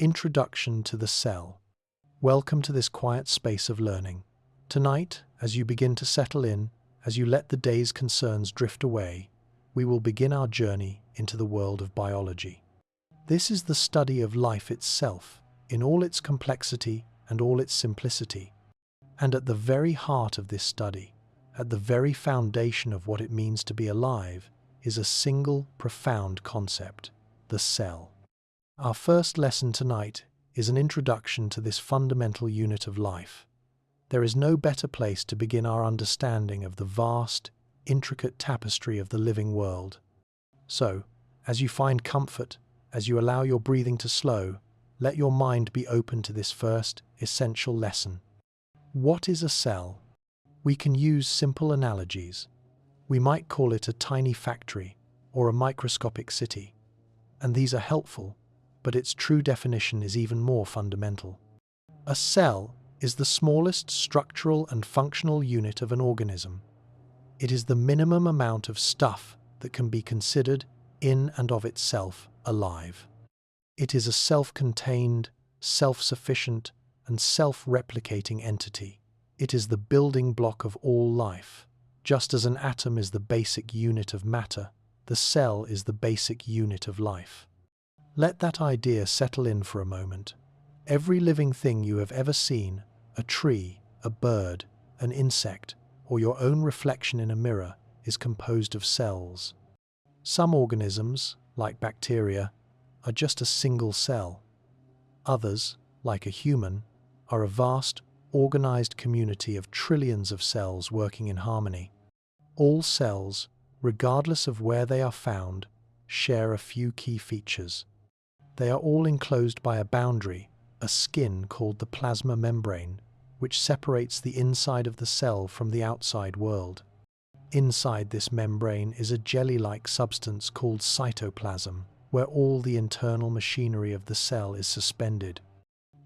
Introduction to the Cell. Welcome to this quiet space of learning. Tonight, as you begin to settle in, as you let the day's concerns drift away, we will begin our journey into the world of biology. This is the study of life itself, in all its complexity and all its simplicity. And at the very heart of this study, at the very foundation of what it means to be alive, is a single, profound concept: the cell. Our first lesson tonight is an introduction to this fundamental unit of life. There is no better place to begin our understanding of the vast, intricate tapestry of the living world. So, as you find comfort, as you allow your breathing to slow, let your mind be open to this first, essential lesson. What is a cell? We can use simple analogies. We might call it a tiny factory or a microscopic city. And these are helpful, but its true definition is even more fundamental. A cell is the smallest structural and functional unit of an organism. It is the minimum amount of stuff that can be considered, in and of itself, alive. It is a self-contained, self-sufficient, and self-replicating entity. It is the building block of all life. Just as an atom is the basic unit of matter, the cell is the basic unit of life. Let that idea settle in for a moment. Every living thing you have ever seen, a tree, a bird, an insect, or your own reflection in a mirror, is composed of cells. Some organisms, like bacteria, are just a single cell. Others, like a human, are a vast, organized community of trillions of cells working in harmony. All cells, regardless of where they are found, share a few key features. They are all enclosed by a boundary, a skin called the plasma membrane, which separates the inside of the cell from the outside world. Inside this membrane is a jelly-like substance called cytoplasm, where all the internal machinery of the cell is suspended.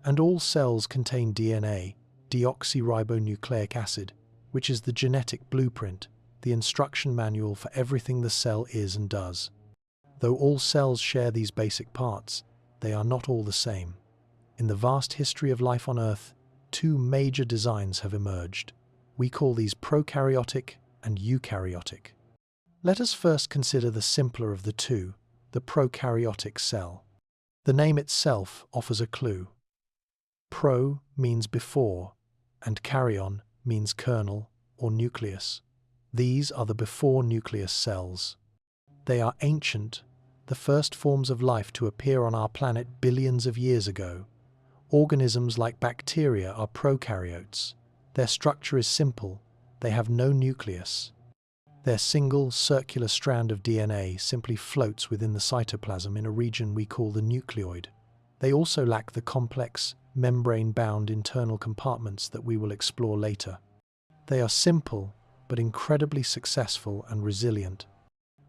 And all cells contain DNA, deoxyribonucleic acid, which is the genetic blueprint, the instruction manual for everything the cell is and does. Though all cells share these basic parts, they are not all the same. In the vast history of life on Earth, two major designs have emerged. We call these prokaryotic and eukaryotic. Let us first consider the simpler of the two, the prokaryotic cell. The name itself offers a clue. Pro means before, and karyon means kernel or nucleus. These are the before nucleus cells. They are ancient, the first forms of life to appear on our planet billions of years ago. Organisms like bacteria are prokaryotes. Their structure is simple. They have no nucleus. Their single circular strand of DNA simply floats within the cytoplasm in a region we call the nucleoid. They also lack the complex, membrane-bound internal compartments that we will explore later. They are simple, but incredibly successful and resilient.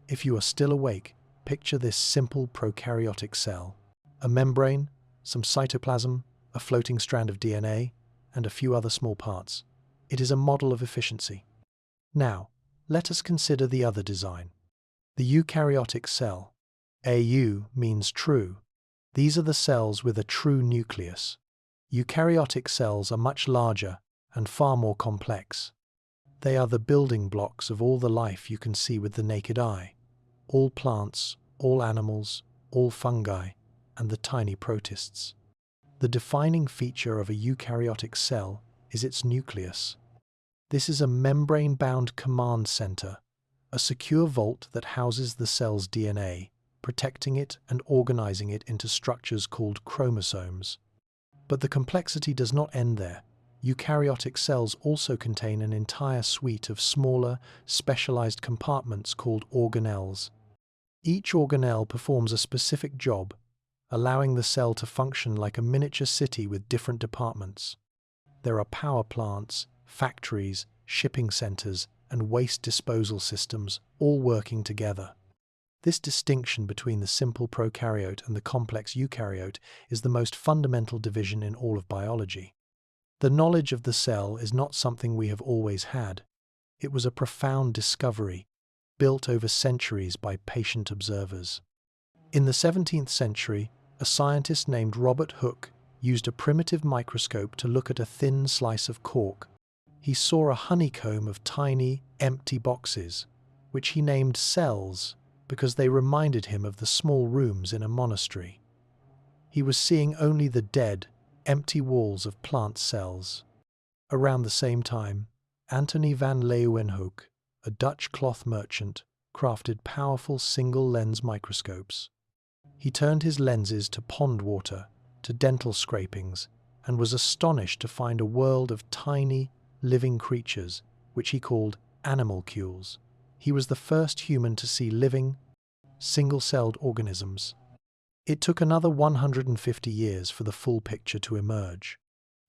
If you are still awake, picture this simple prokaryotic cell. A membrane, some cytoplasm, a floating strand of DNA, and a few other small parts. It is a model of efficiency. Now, let us consider the other design. The eukaryotic cell. AU means true. These are the cells with a true nucleus. Eukaryotic cells are much larger and far more complex. They are the building blocks of all the life you can see with the naked eye. All plants, all animals, all fungi, and the tiny protists. The defining feature of a eukaryotic cell is its nucleus. This is a membrane-bound command center, a secure vault that houses the cell's DNA, protecting it and organizing it into structures called chromosomes. But the complexity does not end there. Eukaryotic cells also contain an entire suite of smaller, specialized compartments called organelles. Each organelle performs a specific job, allowing the cell to function like a miniature city with different departments. There are power plants, factories, shipping centers, and waste disposal systems, all working together. This distinction between the simple prokaryote and the complex eukaryote is the most fundamental division in all of biology. The knowledge of the cell is not something we have always had. It was a profound discovery, built over centuries by patient observers. In the 17th century, A scientist named Robert Hooke used a primitive microscope to look at a thin slice of cork. He saw a honeycomb of tiny, empty boxes, which he named cells because they reminded him of the small rooms in a monastery. He was seeing only the dead, empty walls of plant cells. Around the same time, Antony van Leeuwenhoek, a Dutch cloth merchant, crafted powerful single-lens microscopes. He turned his lenses to pond water, to dental scrapings, and was astonished to find a world of tiny, living creatures, which he called animalcules. He was the first human to see living, single-celled organisms. It took another 150 years for the full picture to emerge.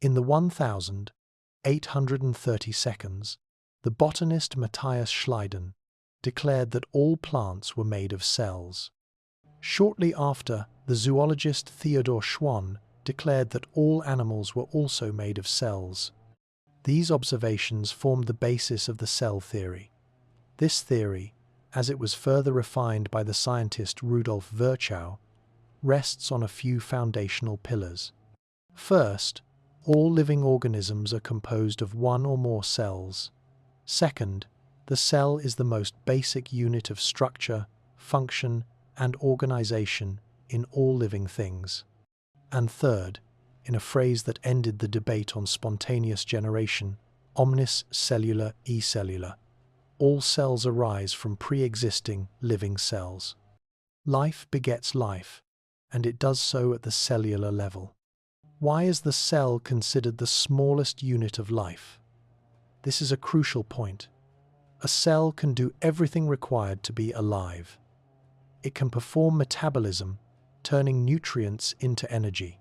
In the 1830 seconds, the botanist Matthias Schleiden declared that all plants were made of cells. Shortly after, the zoologist Theodor Schwann declared that all animals were also made of cells. These observations formed the basis of the cell theory. This theory, as it was further refined by the scientist Rudolf Virchow, rests on a few foundational pillars. First, all living organisms are composed of one or more cells. Second, the cell is the most basic unit of structure, function, and organization in all living things. And third, in a phrase that ended the debate on spontaneous generation, omnis cellula e cellula, all cells arise from pre-existing living cells. Life begets life, and it does so at the cellular level. Why is the cell considered the smallest unit of life? This is a crucial point. A cell can do everything required to be alive. It can perform metabolism, turning nutrients into energy.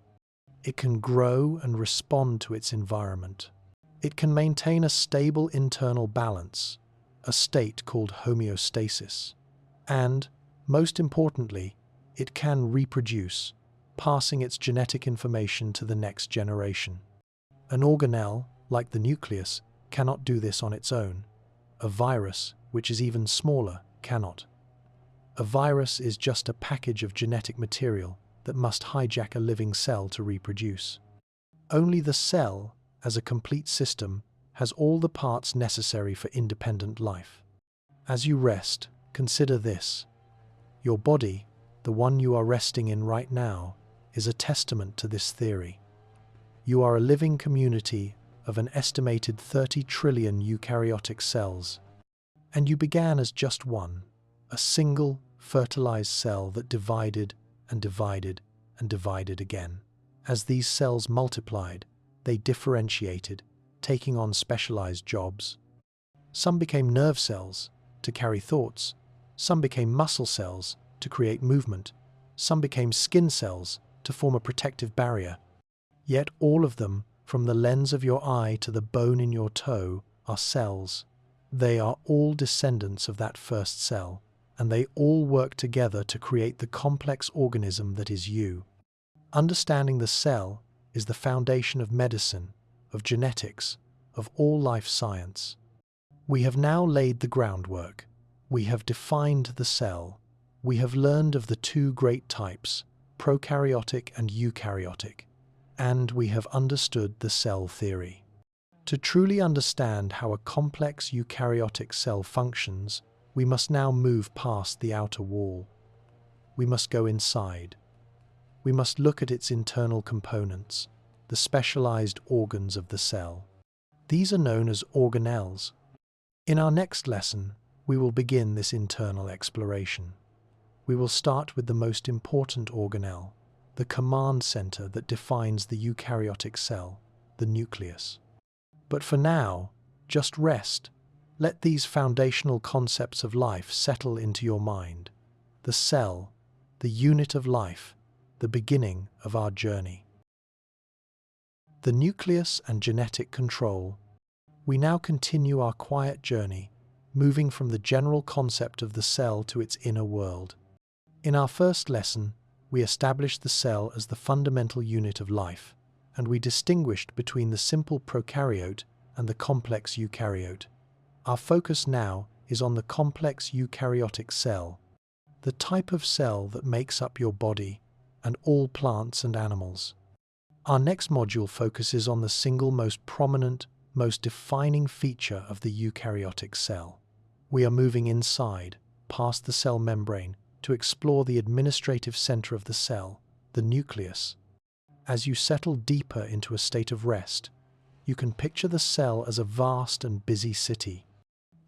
It can grow and respond to its environment. It can maintain a stable internal balance, a state called homeostasis. And, most importantly, it can reproduce, passing its genetic information to the next generation. An organelle, like the nucleus, cannot do this on its own. A virus, which is even smaller, cannot. A virus is just a package of genetic material that must hijack a living cell to reproduce. Only the cell, as a complete system, has all the parts necessary for independent life. As you rest, consider this. Your body, the one you are resting in right now, is a testament to this theory. You are a living community of an estimated 30 trillion eukaryotic cells, and you began as just one, a single, fertilized cell that divided and divided and divided again. As these cells multiplied, they differentiated, taking on specialized jobs. Some became nerve cells to carry thoughts, some became muscle cells to create movement, some became skin cells to form a protective barrier. Yet all of them, from the lens of your eye to the bone in your toe, are cells. They are all descendants of that first cell, and they all work together to create the complex organism that is you. Understanding the cell is the foundation of medicine, of genetics, of all life science. We have now laid the groundwork. We have defined the cell. We have learned of the two great types, prokaryotic and eukaryotic, and we have understood the cell theory. To truly understand how a complex eukaryotic cell functions, we must now move past the outer wall. We must go inside. We must look at its internal components, the specialized organs of the cell. These are known as organelles. In our next lesson, we will begin this internal exploration. We will start with the most important organelle, the command center that defines the eukaryotic cell, the nucleus. But for now, just rest. Let these foundational concepts of life settle into your mind. The cell, the unit of life, the beginning of our journey. The nucleus and genetic control. We now continue our quiet journey, moving from the general concept of the cell to its inner world. In our first lesson, we established the cell as the fundamental unit of life, and we distinguished between the simple prokaryote and the complex eukaryote. Our focus now is on the complex eukaryotic cell, the type of cell that makes up your body, and all plants and animals. Our next module focuses on the single most prominent, most defining feature of the eukaryotic cell. We are moving inside, past the cell membrane, to explore the administrative center of the cell, the nucleus. As you settle deeper into a state of rest, you can picture the cell as a vast and busy city.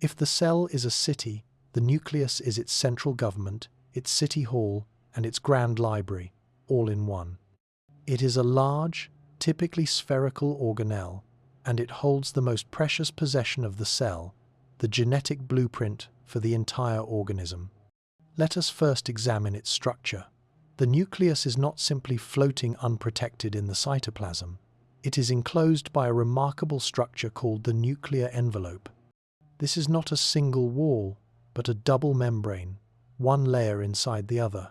If the cell is a city, the nucleus is its central government, its city hall, and its grand library, all in one. It is a large, typically spherical organelle, and it holds the most precious possession of the cell, the genetic blueprint for the entire organism. Let us first examine its structure. The nucleus is not simply floating unprotected in the cytoplasm. It is enclosed by a remarkable structure called the nuclear envelope. This is not a single wall, but a double membrane, one layer inside the other.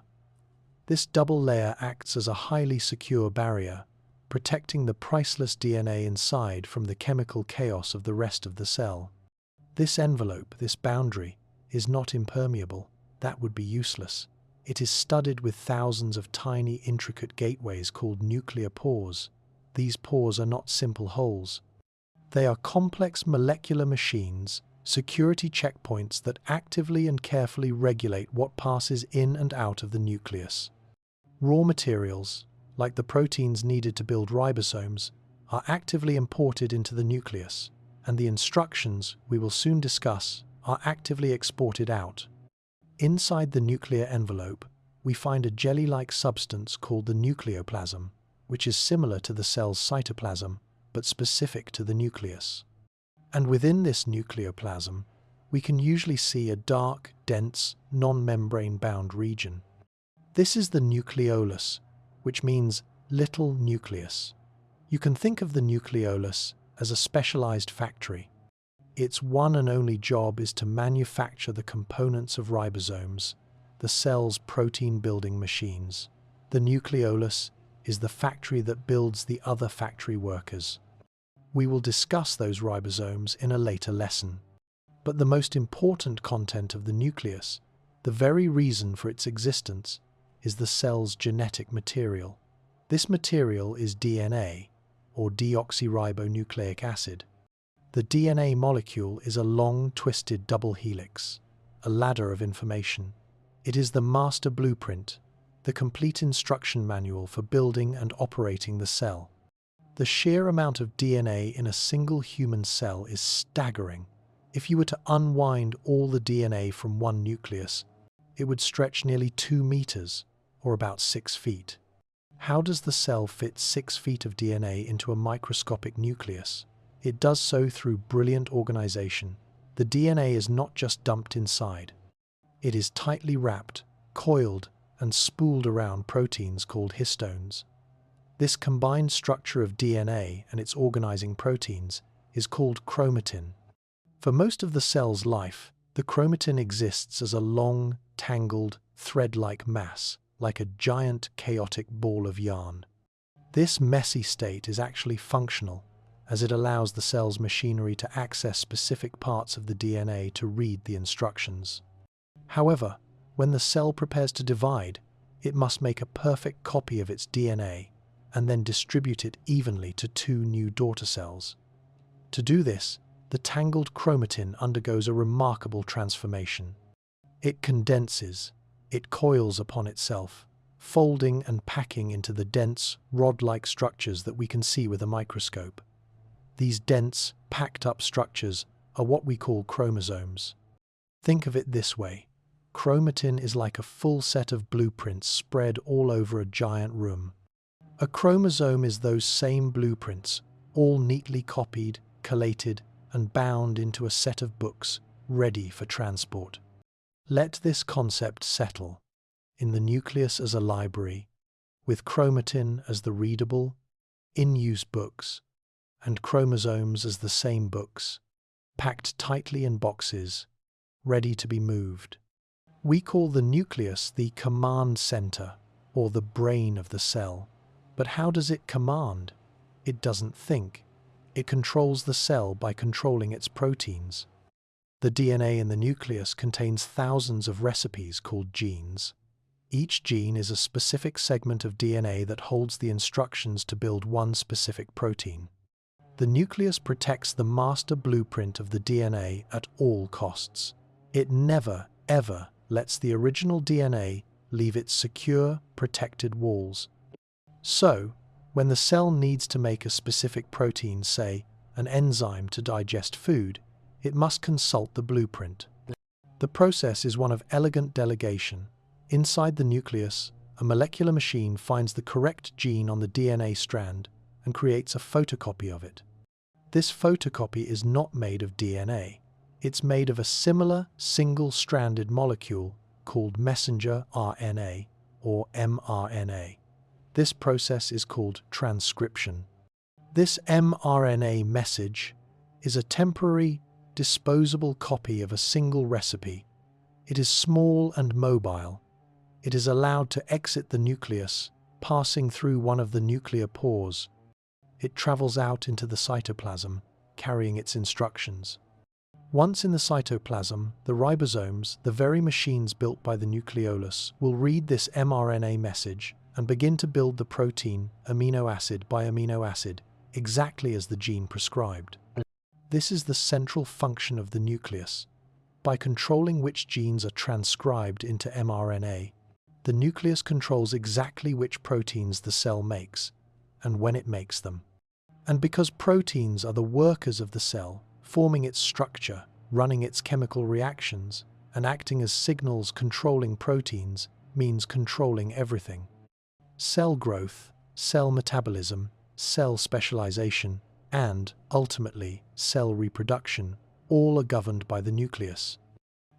This double layer acts as a highly secure barrier, protecting the priceless DNA inside from the chemical chaos of the rest of the cell. This envelope, this boundary, is not impermeable. That would be useless. It is studded with thousands of tiny, intricate gateways called nuclear pores. These pores are not simple holes. They are complex molecular machines, security checkpoints that actively and carefully regulate what passes in and out of the nucleus. Raw materials, like the proteins needed to build ribosomes, are actively imported into the nucleus, and the instructions we will soon discuss are actively exported out. Inside the nuclear envelope, we find a jelly-like substance called the nucleoplasm, which is similar to the cell's cytoplasm, but specific to the nucleus. And within this nucleoplasm, we can usually see a dark, dense, non-membrane-bound region. This is the nucleolus, which means little nucleus. You can think of the nucleolus as a specialized factory. Its one and only job is to manufacture the components of ribosomes, the cell's protein-building machines. The nucleolus is the factory that builds the other factory workers. We will discuss those ribosomes in a later lesson. But the most important content of the nucleus, the very reason for its existence, is the cell's genetic material. This material is DNA, or deoxyribonucleic acid. The DNA molecule is a long, twisted double helix, a ladder of information. It is the master blueprint, the complete instruction manual for building and operating the cell. The sheer amount of DNA in a single human cell is staggering. If you were to unwind all the DNA from one nucleus, it would stretch nearly 2 meters, or about 6 feet. How does the cell fit 6 feet of DNA into a microscopic nucleus? It does so through brilliant organization. The DNA is not just dumped inside. It is tightly wrapped, coiled, and spooled around proteins called histones. This combined structure of DNA and its organizing proteins is called chromatin. For most of the cell's life, the chromatin exists as a long, tangled, thread-like mass, like a giant, chaotic ball of yarn. This messy state is actually functional, as it allows the cell's machinery to access specific parts of the DNA to read the instructions. However, when the cell prepares to divide, it must make a perfect copy of its DNA and then distribute it evenly to 2 new daughter cells. To do this, the tangled chromatin undergoes a remarkable transformation. It condenses, it coils upon itself, folding and packing into the dense, rod-like structures that we can see with a microscope. These dense, packed-up structures are what we call chromosomes. Think of it this way. Chromatin is like a full set of blueprints spread all over a giant room. A chromosome is those same blueprints, all neatly copied, collated, and bound into a set of books, ready for transport. Let this concept settle. In the nucleus as a library, with chromatin as the readable, in-use books, and chromosomes as the same books, packed tightly in boxes, ready to be moved. We call the nucleus the command center, or the brain of the cell. But how does it command? It doesn't think. It controls the cell by controlling its proteins. The DNA in the nucleus contains thousands of recipes called genes. Each gene is a specific segment of DNA that holds the instructions to build one specific protein. The nucleus protects the master blueprint of the DNA at all costs. It never, ever lets the original DNA leave its secure, protected walls. So, when the cell needs to make a specific protein, say, an enzyme to digest food, it must consult the blueprint. The process is one of elegant delegation. Inside the nucleus, a molecular machine finds the correct gene on the DNA strand and creates a photocopy of it. This photocopy is not made of DNA. It's made of a similar single-stranded molecule called messenger RNA, or mRNA. This process is called transcription. This mRNA message is a temporary, disposable copy of a single recipe. It is small and mobile. It is allowed to exit the nucleus, passing through one of the nuclear pores. It travels out into the cytoplasm, carrying its instructions. Once in the cytoplasm, the ribosomes, the very machines built by the nucleolus, will read this mRNA message and begin to build the protein, amino acid by amino acid, exactly as the gene prescribed. This is the central function of the nucleus. By controlling which genes are transcribed into mRNA, the nucleus controls exactly which proteins the cell makes, and when it makes them. And because proteins are the workers of the cell, forming its structure, running its chemical reactions, and acting as signals controlling proteins, means controlling everything. Cell growth, cell metabolism, cell specialization, and, ultimately, cell reproduction, all are governed by the nucleus.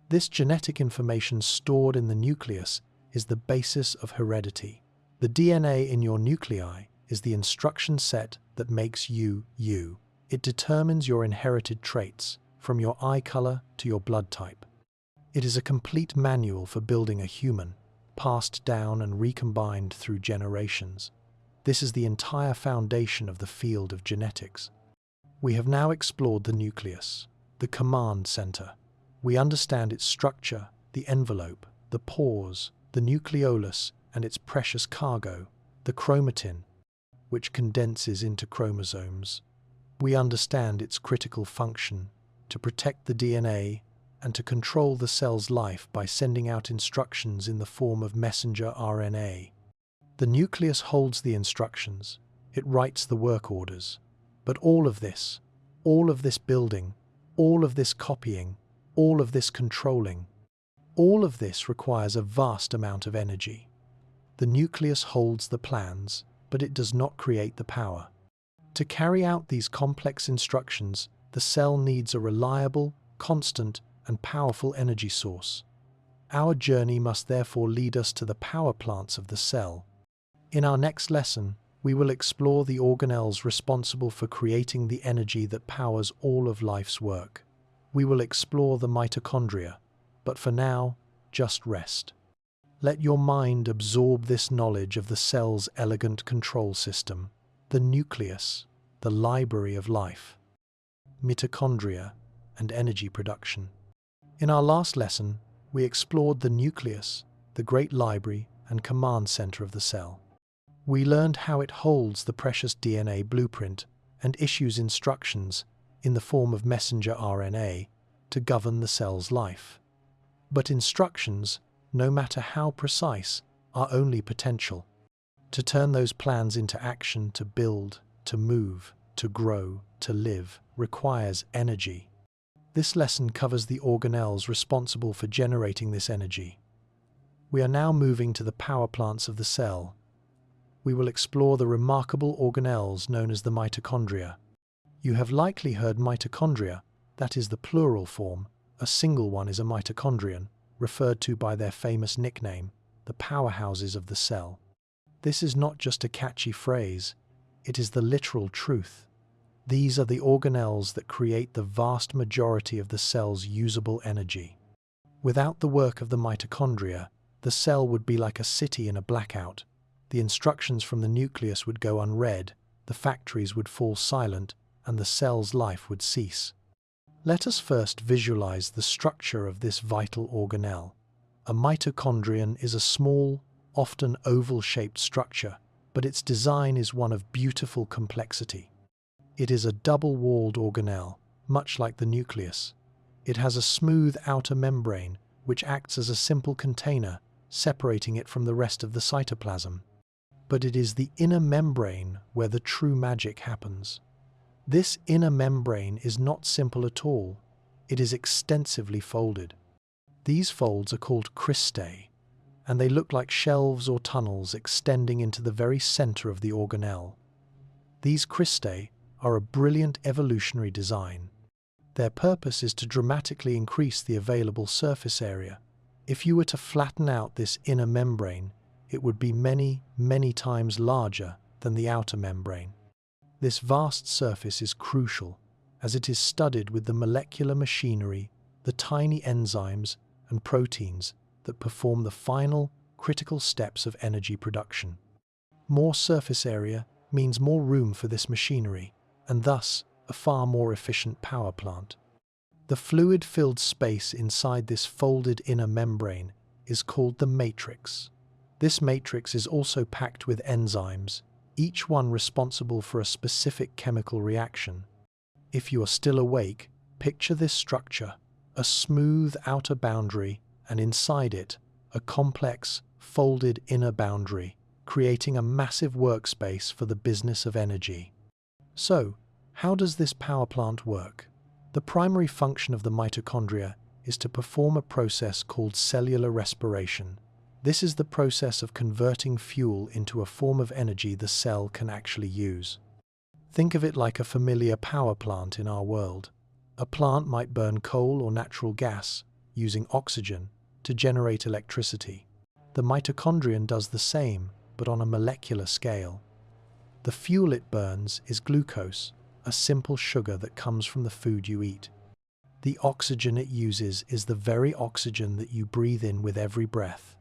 This genetic information stored in the nucleus is the basis of heredity. The DNA in your nuclei is the instruction set that makes you, you. It determines your inherited traits, from your eye color to your blood type. It is a complete manual for building a human, passed down and recombined through generations. This is the entire foundation of the field of genetics. We have now explored the nucleus, the command center. We understand its structure, the envelope, the pores, the nucleolus, and its precious cargo, the chromatin, which condenses into chromosomes. We understand its critical function, to protect the DNA and to control the cell's life by sending out instructions in the form of messenger RNA. The nucleus holds the instructions, it writes the work orders. But all of this building, all of this copying, all of this controlling, all of this requires a vast amount of energy. The nucleus holds the plans, but it does not create the power. To carry out these complex instructions, the cell needs a reliable, constant, and powerful energy source. Our journey must therefore lead us to the power plants of the cell. In our next lesson, we will explore the organelles responsible for creating the energy that powers all of life's work. We will explore the mitochondria, but for now, just rest. Let your mind absorb this knowledge of the cell's elegant control system, the nucleus, the library of life, mitochondria, and energy production. In our last lesson, we explored the nucleus, the great library and command center of the cell. We learned how it holds the precious DNA blueprint and issues instructions in the form of messenger RNA to govern the cell's life. But instructions, no matter how precise, are only potential. To turn those plans into action, to build, to move, to grow, to live, requires energy. This lesson covers the organelles responsible for generating this energy. We are now moving to the power plants of the cell. We will explore the remarkable organelles known as the mitochondria. You have likely heard mitochondria, that is the plural form. A single one is a mitochondrion, referred to by their famous nickname, the powerhouses of the cell. This is not just a catchy phrase, it is the literal truth. These are the organelles that create the vast majority of the cell's usable energy. Without the work of the mitochondria, the cell would be like a city in a blackout. The instructions from the nucleus would go unread, the factories would fall silent, and the cell's life would cease. Let us first visualize the structure of this vital organelle. A mitochondrion is a small, often oval-shaped structure, but its design is one of beautiful complexity. It is a double-walled organelle, much like the nucleus. It has a smooth outer membrane, which acts as a simple container, separating it from the rest of the cytoplasm. But it is the inner membrane where the true magic happens. This inner membrane is not simple at all. It is extensively folded. These folds are called cristae, and they look like shelves or tunnels extending into the very center of the organelle. These cristae are a brilliant evolutionary design. Their purpose is to dramatically increase the available surface area. If you were to flatten out this inner membrane, it would be many, many times larger than the outer membrane. This vast surface is crucial, as it is studded with the molecular machinery, the tiny enzymes and proteins that perform the final, critical steps of energy production. More surface area means more room for this machinery, and thus a far more efficient power plant. The fluid-filled space inside this folded inner membrane is called the matrix. This matrix is also packed with enzymes, each one responsible for a specific chemical reaction. If you are still awake, picture this structure, a smooth outer boundary, and inside it, a complex, folded inner boundary, creating a massive workspace for the business of energy. So, how does this power plant work? The primary function of the mitochondria is to perform a process called cellular respiration. This is the process of converting fuel into a form of energy the cell can actually use. Think of it like a familiar power plant in our world. A plant might burn coal or natural gas, using oxygen, to generate electricity. The mitochondrion does the same, but on a molecular scale. The fuel it burns is glucose, a simple sugar that comes from the food you eat. The oxygen it uses is the very oxygen that you breathe in with every breath.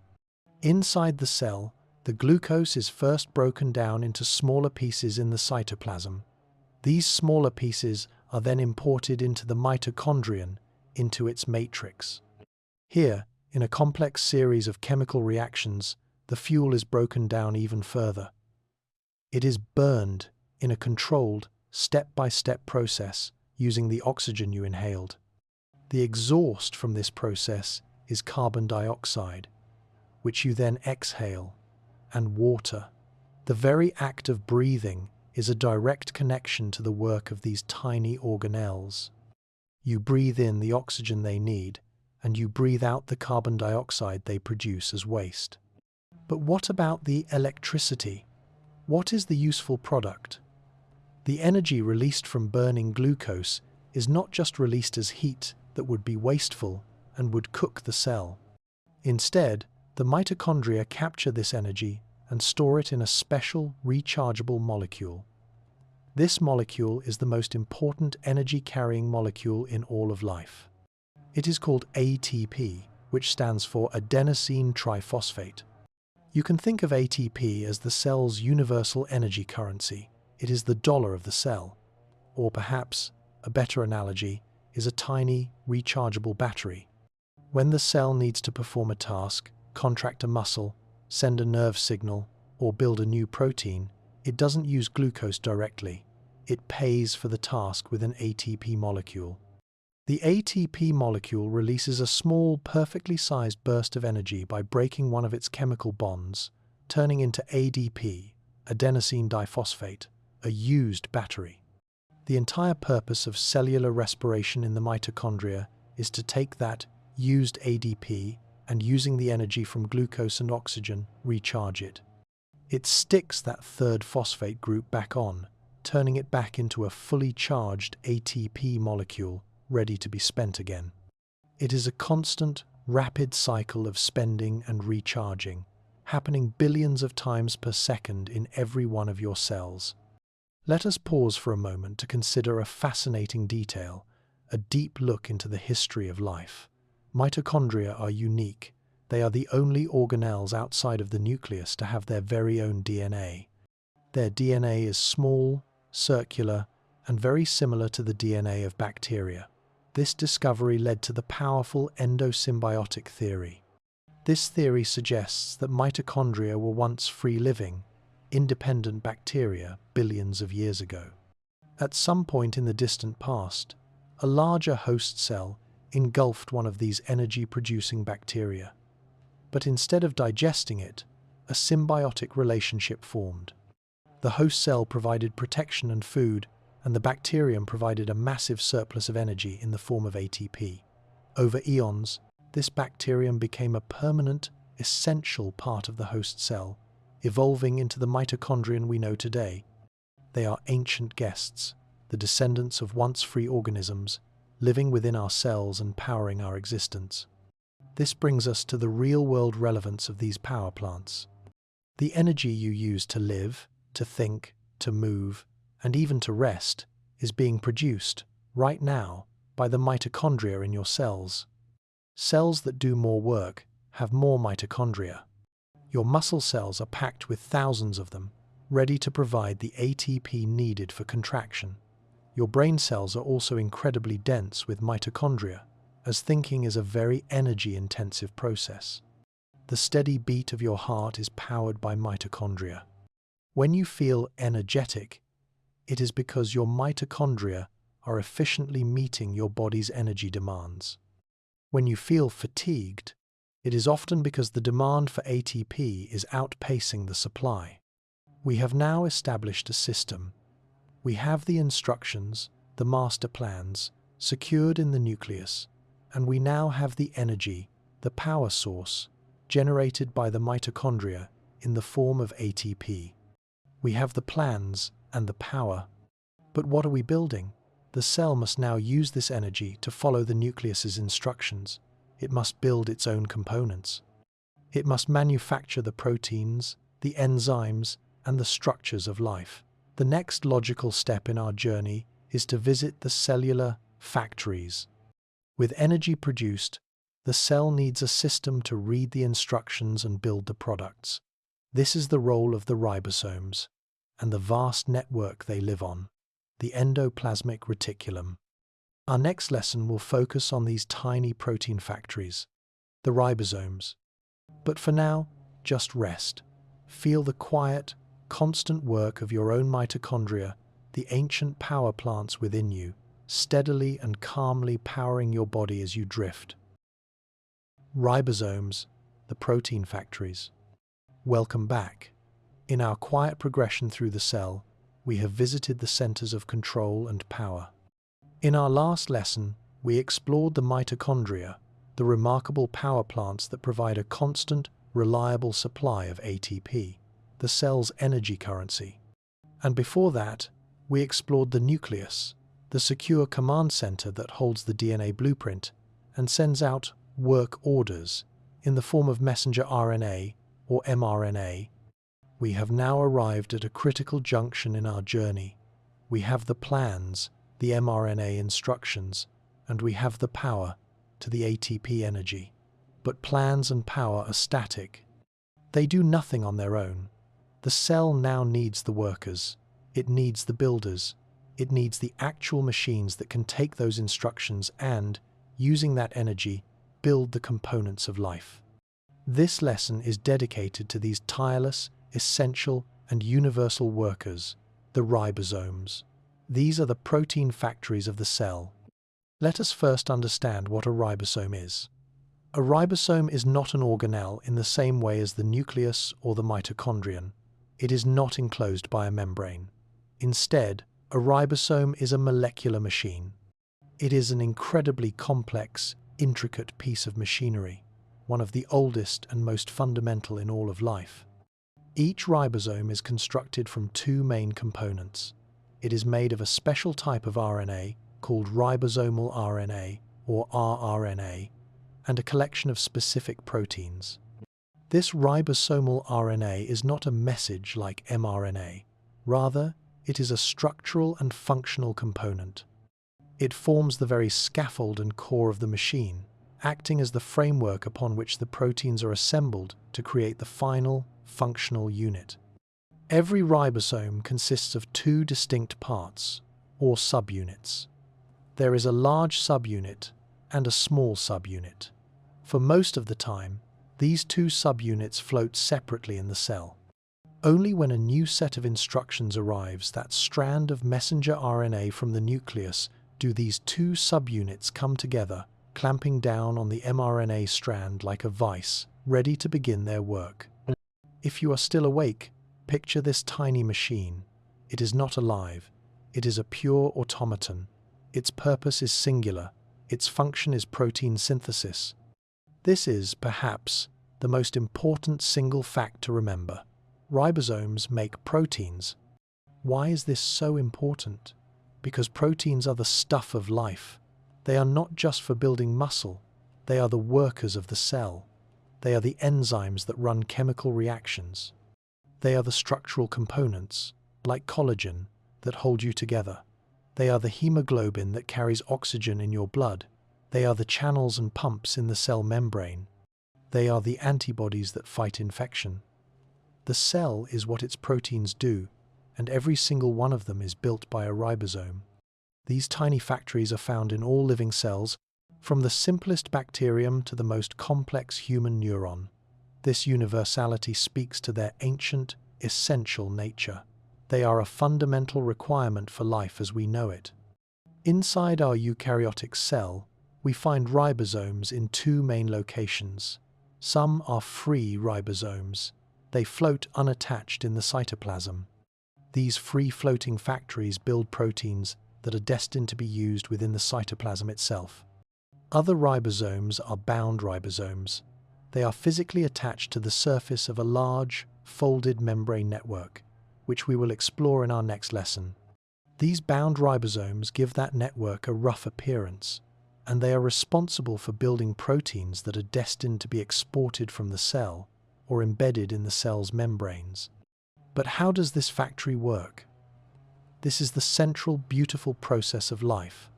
Inside the cell, the glucose is first broken down into smaller pieces in the cytoplasm. These smaller pieces are then imported into the mitochondrion, into its matrix. Here, in a complex series of chemical reactions, the fuel is broken down even further. It is burned in a controlled, step-by-step process using the oxygen you inhaled. The exhaust from this process is carbon dioxide, which you then exhale, and water. The very act of breathing is a direct connection to the work of these tiny organelles. You breathe in the oxygen they need, and you breathe out the carbon dioxide they produce as waste. But what about the electricity? What is the useful product? The energy released from burning glucose is not just released as heat that would be wasteful and would cook the cell. Instead, the mitochondria capture this energy and store it in a special rechargeable molecule. This molecule is the most important energy-carrying molecule in all of life. It is called ATP, which stands for adenosine triphosphate. You can think of ATP as the cell's universal energy currency. It is the dollar of the cell. Or perhaps, a better analogy, is a tiny, rechargeable battery. When the cell needs to perform a task, contract a muscle, send a nerve signal, or build a new protein, it doesn't use glucose directly. It pays for the task with an ATP molecule. The ATP molecule releases a small, perfectly sized burst of energy by breaking one of its chemical bonds, turning into ADP, adenosine diphosphate, a used battery. The entire purpose of cellular respiration in the mitochondria is to take that used ADP and, using the energy from glucose and oxygen, recharge it. It sticks that third phosphate group back on, turning it back into a fully charged ATP molecule ready to be spent again. It is a constant, rapid cycle of spending and recharging, happening billions of times per second in every one of your cells. Let us pause for a moment to consider a fascinating detail, a deep look into the history of life. Mitochondria are unique. They are the only organelles outside of the nucleus to have their very own DNA. Their DNA is small, circular, and very similar to the DNA of bacteria. This discovery led to the powerful endosymbiotic theory. This theory suggests that mitochondria were once free-living, independent bacteria billions of years ago. At some point in the distant past, a larger host cell engulfed one of these energy-producing bacteria. But instead of digesting it, a symbiotic relationship formed. The host cell provided protection and food, and the bacterium provided a massive surplus of energy in the form of ATP. Over eons, this bacterium became a permanent, essential part of the host cell, evolving into the mitochondrion we know today. They are ancient guests, the descendants of once-free organisms, living within our cells and powering our existence. This brings us to the real-world relevance of these power plants. The energy you use to live, to think, to move, and even to rest is being produced, right now, by the mitochondria in your cells. Cells that do more work have more mitochondria. Your muscle cells are packed with thousands of them, ready to provide the ATP needed for contraction. Your brain cells are also incredibly dense with mitochondria, as thinking is a very energy-intensive process. The steady beat of your heart is powered by mitochondria. When you feel energetic, it is because your mitochondria are efficiently meeting your body's energy demands. When you feel fatigued, it is often because the demand for ATP is outpacing the supply. We have now established a system. We have the instructions, the master plans, secured in the nucleus, and we now have the energy, the power source, generated by the mitochondria in the form of ATP. We have the plans and the power. But what are we building? The cell must now use this energy to follow the nucleus's instructions. It must build its own components. It must manufacture the proteins, the enzymes, and the structures of life. The next logical step in our journey is to visit the cellular factories. With energy produced, the cell needs a system to read the instructions and build the products. This is the role of the ribosomes and the vast network they live on, the endoplasmic reticulum. Our next lesson will focus on these tiny protein factories, the ribosomes. But for now, just rest. Feel the quiet, constant work of your own mitochondria, the ancient power plants within you, steadily and calmly powering your body as you drift. Ribosomes, the protein factories. Welcome back. In our quiet progression through the cell, we have visited the centers of control and power. In our last lesson, we explored the mitochondria, the remarkable power plants that provide a constant, reliable supply of ATP, the cell's energy currency. And before that, we explored the nucleus, the secure command center that holds the DNA blueprint and sends out work orders in the form of messenger RNA or mRNA. We have now arrived at a critical junction in our journey. We have the plans, the mRNA instructions, and we have the power to the ATP energy. But plans and power are static. They do nothing on their own. The cell now needs the workers. It needs the builders. It needs the actual machines that can take those instructions and, using that energy, build the components of life. This lesson is dedicated to these tireless, essential, and universal workers, the ribosomes. These are the protein factories of the cell. Let us first understand what a ribosome is. A ribosome is not an organelle in the same way as the nucleus or the mitochondrion. It is not enclosed by a membrane. Instead, a ribosome is a molecular machine. It is an incredibly complex, intricate piece of machinery, one of the oldest and most fundamental in all of life. Each ribosome is constructed from two main components. It is made of a special type of RNA called ribosomal RNA, or rRNA, and a collection of specific proteins. This ribosomal RNA is not a message like mRNA. Rather, it is a structural and functional component. It forms the very scaffold and core of the machine, acting as the framework upon which the proteins are assembled to create the final, functional unit. Every ribosome consists of two distinct parts, or subunits. There is a large subunit and a small subunit. For most of the time, These two subunits float separately in the cell. Only when a new set of instructions arrives, that strand of messenger RNA from the nucleus, do these two subunits come together, clamping down on the mRNA strand like a vice, ready to begin their work. If you are still awake, picture this tiny machine. It is not alive. It is a pure automaton. Its purpose is singular. Its function is protein synthesis. This is, perhaps, the most important single fact to remember. Ribosomes make proteins. Why is this so important? Because proteins are the stuff of life. They are not just for building muscle. They are the workers of the cell. They are the enzymes that run chemical reactions. They are the structural components, like collagen, that hold you together. They are the hemoglobin that carries oxygen in your blood. They are the channels and pumps in the cell membrane. They are the antibodies that fight infection. The cell is what its proteins do, and every single one of them is built by a ribosome. These tiny factories are found in all living cells, from the simplest bacterium to the most complex human neuron. This universality speaks to their ancient, essential nature. They are a fundamental requirement for life as we know it. Inside our eukaryotic cell, we find ribosomes in two main locations. Some are free ribosomes. They float unattached in the cytoplasm. These free-floating factories build proteins that are destined to be used within the cytoplasm itself. Other ribosomes are bound ribosomes. They are physically attached to the surface of a large, folded membrane network, which we will explore in our next lesson. These bound ribosomes give that network a rough appearance, and they are responsible for building proteins that are destined to be exported from the cell or embedded in the cell's membranes. But how does this factory work? This is the central, beautiful process of life.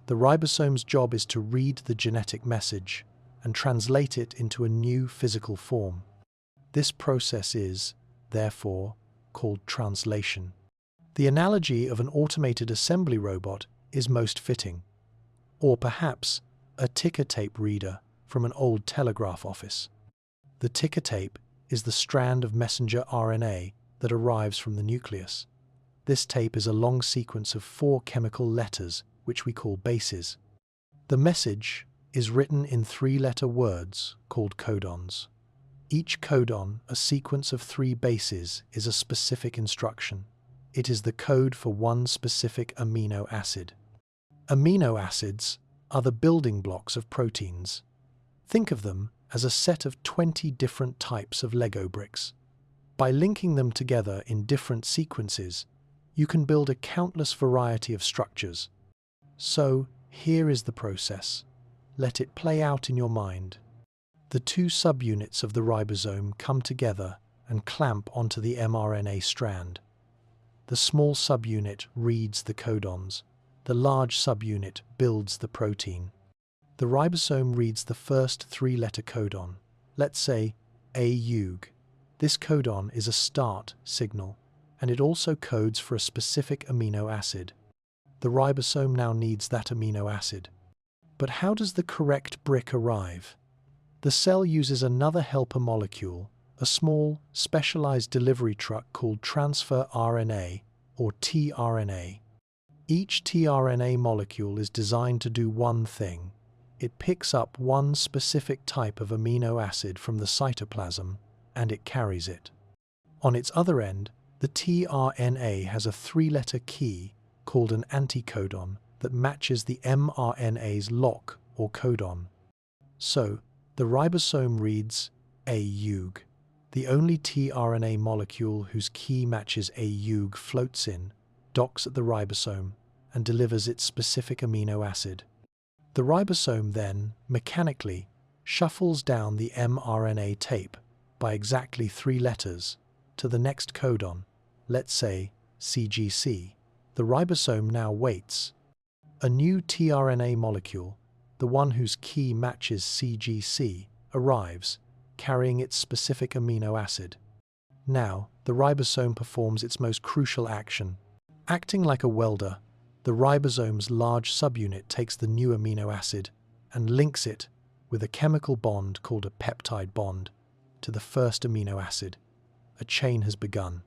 The ribosome's job is to read the genetic message and translate it into a new physical form. This process is, therefore, called translation. The analogy of an automated assembly robot is most fitting, or perhaps a ticker tape reader from an old telegraph office. The ticker tape is the strand of messenger RNA that arrives from the nucleus. This tape is a long sequence of 4 chemical letters, which we call bases. The message is written in 3-letter words called codons. Each codon, a sequence of 3 bases, is a specific instruction. It is the code for one specific amino acid. Amino acids are the building blocks of proteins. Think of them as a set of 20 different types of Lego bricks. By linking them together in different sequences, you can build a countless variety of structures. So, here is the process. Let it play out in your mind. The 2 subunits of the ribosome come together and clamp onto the mRNA strand. The small subunit reads the codons. The large subunit builds the protein. The ribosome reads the first 3-letter codon, let's say AUG. This codon is a start signal, and it also codes for a specific amino acid. The ribosome now needs that amino acid. But how does the correct brick arrive? The cell uses another helper molecule, a small, specialized delivery truck called transfer RNA, or tRNA. Each tRNA molecule is designed to do one thing. It picks up one specific type of amino acid from the cytoplasm, and it carries it. On its other end, the tRNA has a 3-letter key called an anticodon that matches the mRNA's lock or codon. So, the ribosome reads AUG. The only tRNA molecule whose key matches AUG floats in, docks at the ribosome, and delivers its specific amino acid. The ribosome then, mechanically, shuffles down the mRNA tape by exactly 3 letters to the next codon, let's say CGC. The ribosome now waits. A new tRNA molecule, the one whose key matches CGC, arrives, carrying its specific amino acid. Now, the ribosome performs its most crucial action. Acting like a welder, the ribosome's large subunit takes the new amino acid and links it with a chemical bond called a peptide bond to the first amino acid. A chain has begun.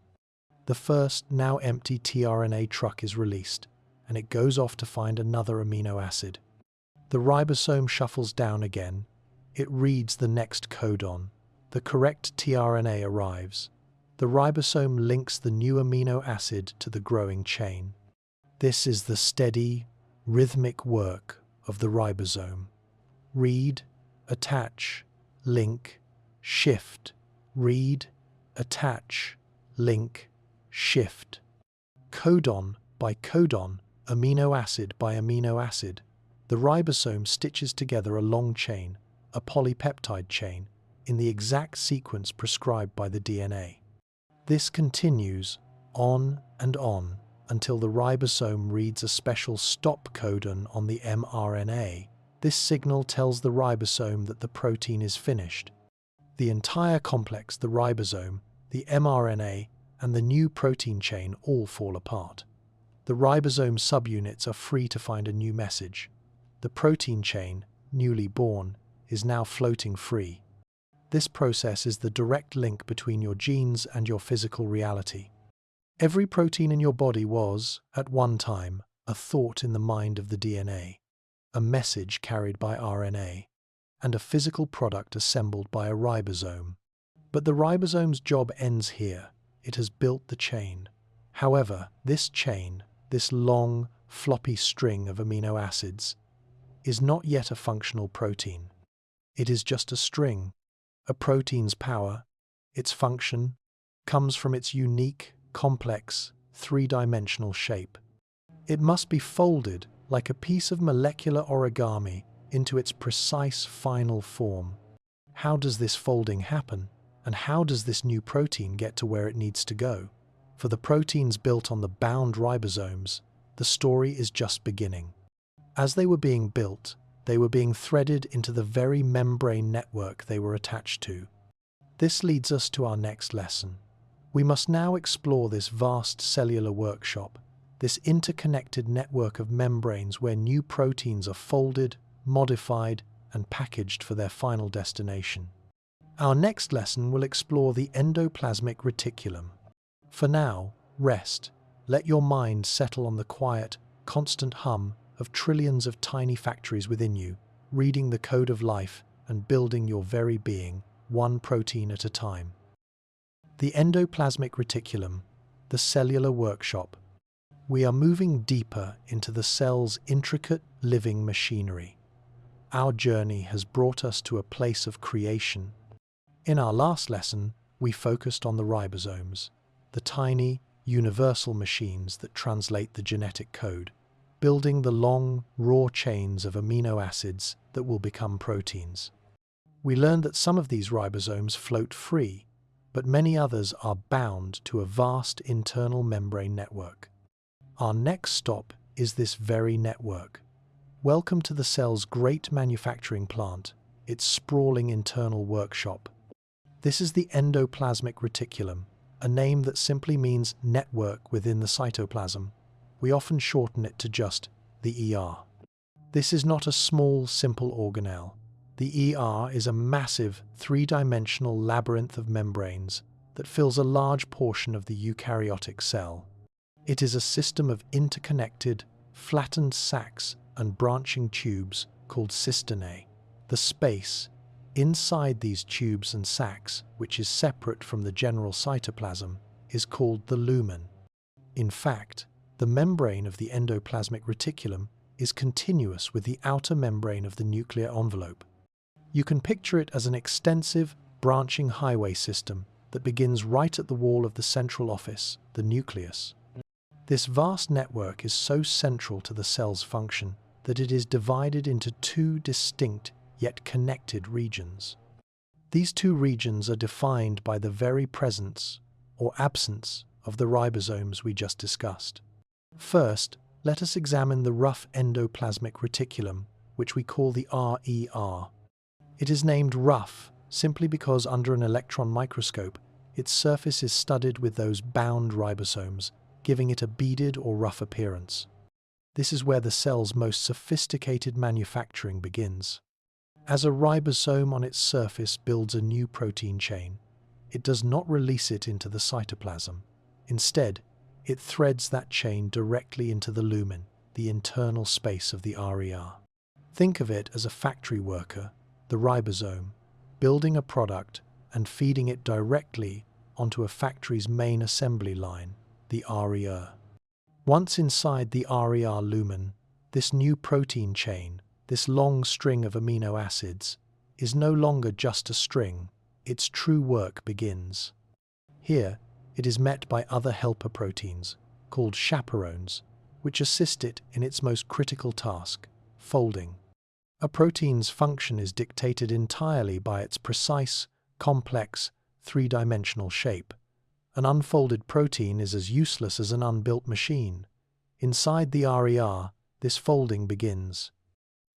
The first, now empty tRNA truck is released, and it goes off to find another amino acid. The ribosome shuffles down again. It reads the next codon. The correct tRNA arrives. The ribosome links the new amino acid to the growing chain. This is the steady, rhythmic work of the ribosome. Read, attach, link, shift. Read, attach, link, shift. Codon by codon, amino acid by amino acid, the ribosome stitches together a long chain, a polypeptide chain, in the exact sequence prescribed by the DNA. This continues on and on until the ribosome reads a special stop codon on the mRNA. This signal tells the ribosome that the protein is finished. The entire complex, the ribosome, the mRNA, and the new protein chain all fall apart. The ribosome subunits are free to find a new message. The protein chain, newly born, is now floating free. This process is the direct link between your genes and your physical reality. Every protein in your body was, at one time, a thought in the mind of the DNA, a message carried by RNA, and a physical product assembled by a ribosome. But the ribosome's job ends here. It has built the chain. However, this chain, this long, floppy string of amino acids, is not yet a functional protein. It is just a string. A protein's power, its function, comes from its unique, complex, three-dimensional shape. It must be folded like a piece of molecular origami into its precise final form. How does this folding happen? And how does this new protein get to where it needs to go? For the proteins built on the bound ribosomes, the story is just beginning. As they were being built, they were being threaded into the very membrane network they were attached to. This leads us to our next lesson. We must now explore this vast cellular workshop, this interconnected network of membranes where new proteins are folded, modified, and packaged for their final destination. Our next lesson will explore the endoplasmic reticulum. For now, rest. Let your mind settle on the quiet, constant hum of trillions of tiny factories within you, reading the code of life and building your very being, one protein at a time. The endoplasmic reticulum, the cellular workshop. We are moving deeper into the cell's intricate living machinery. Our journey has brought us to a place of creation. In our last lesson, we focused on the ribosomes, the tiny, universal machines that translate the genetic code, building the long, raw chains of amino acids that will become proteins. We learned that some of these ribosomes float free, but many others are bound to a vast internal membrane network. Our next stop is this very network. Welcome to the cell's great manufacturing plant, its sprawling internal workshop. This is the endoplasmic reticulum, a name that simply means network within the cytoplasm. We often shorten it to just the ER. This is not a small, simple organelle. The ER is a massive, three-dimensional labyrinth of membranes that fills a large portion of the eukaryotic cell. It is a system of interconnected, flattened sacs and branching tubes called cisternae. The space inside these tubes and sacs, which is separate from the general cytoplasm, is called the lumen. In fact, the membrane of the endoplasmic reticulum is continuous with the outer membrane of the nuclear envelope. You can picture it as an extensive, branching highway system that begins right at the wall of the central office, the nucleus. This vast network is so central to the cell's function that it is divided into two distinct yet connected regions. These two regions are defined by the very presence or absence of the ribosomes we just discussed. First, let us examine the rough endoplasmic reticulum, which we call the RER. It is named rough simply because under an electron microscope, its surface is studded with those bound ribosomes, giving it a beaded or rough appearance. This is where the cell's most sophisticated manufacturing begins. As a ribosome on its surface builds a new protein chain, it does not release it into the cytoplasm. Instead, it threads that chain directly into the lumen, the internal space of the RER. Think of it as a factory worker, the ribosome, building a product and feeding it directly onto a factory's main assembly line, the RER. Once inside the RER lumen, this new protein chain, this long string of amino acids, is no longer just a string, its true work begins. Here, it is met by other helper proteins, called chaperones, which assist it in its most critical task, folding. A protein's function is dictated entirely by its precise, complex, three-dimensional shape. An unfolded protein is as useless as an unbuilt machine. Inside the RER, this folding begins.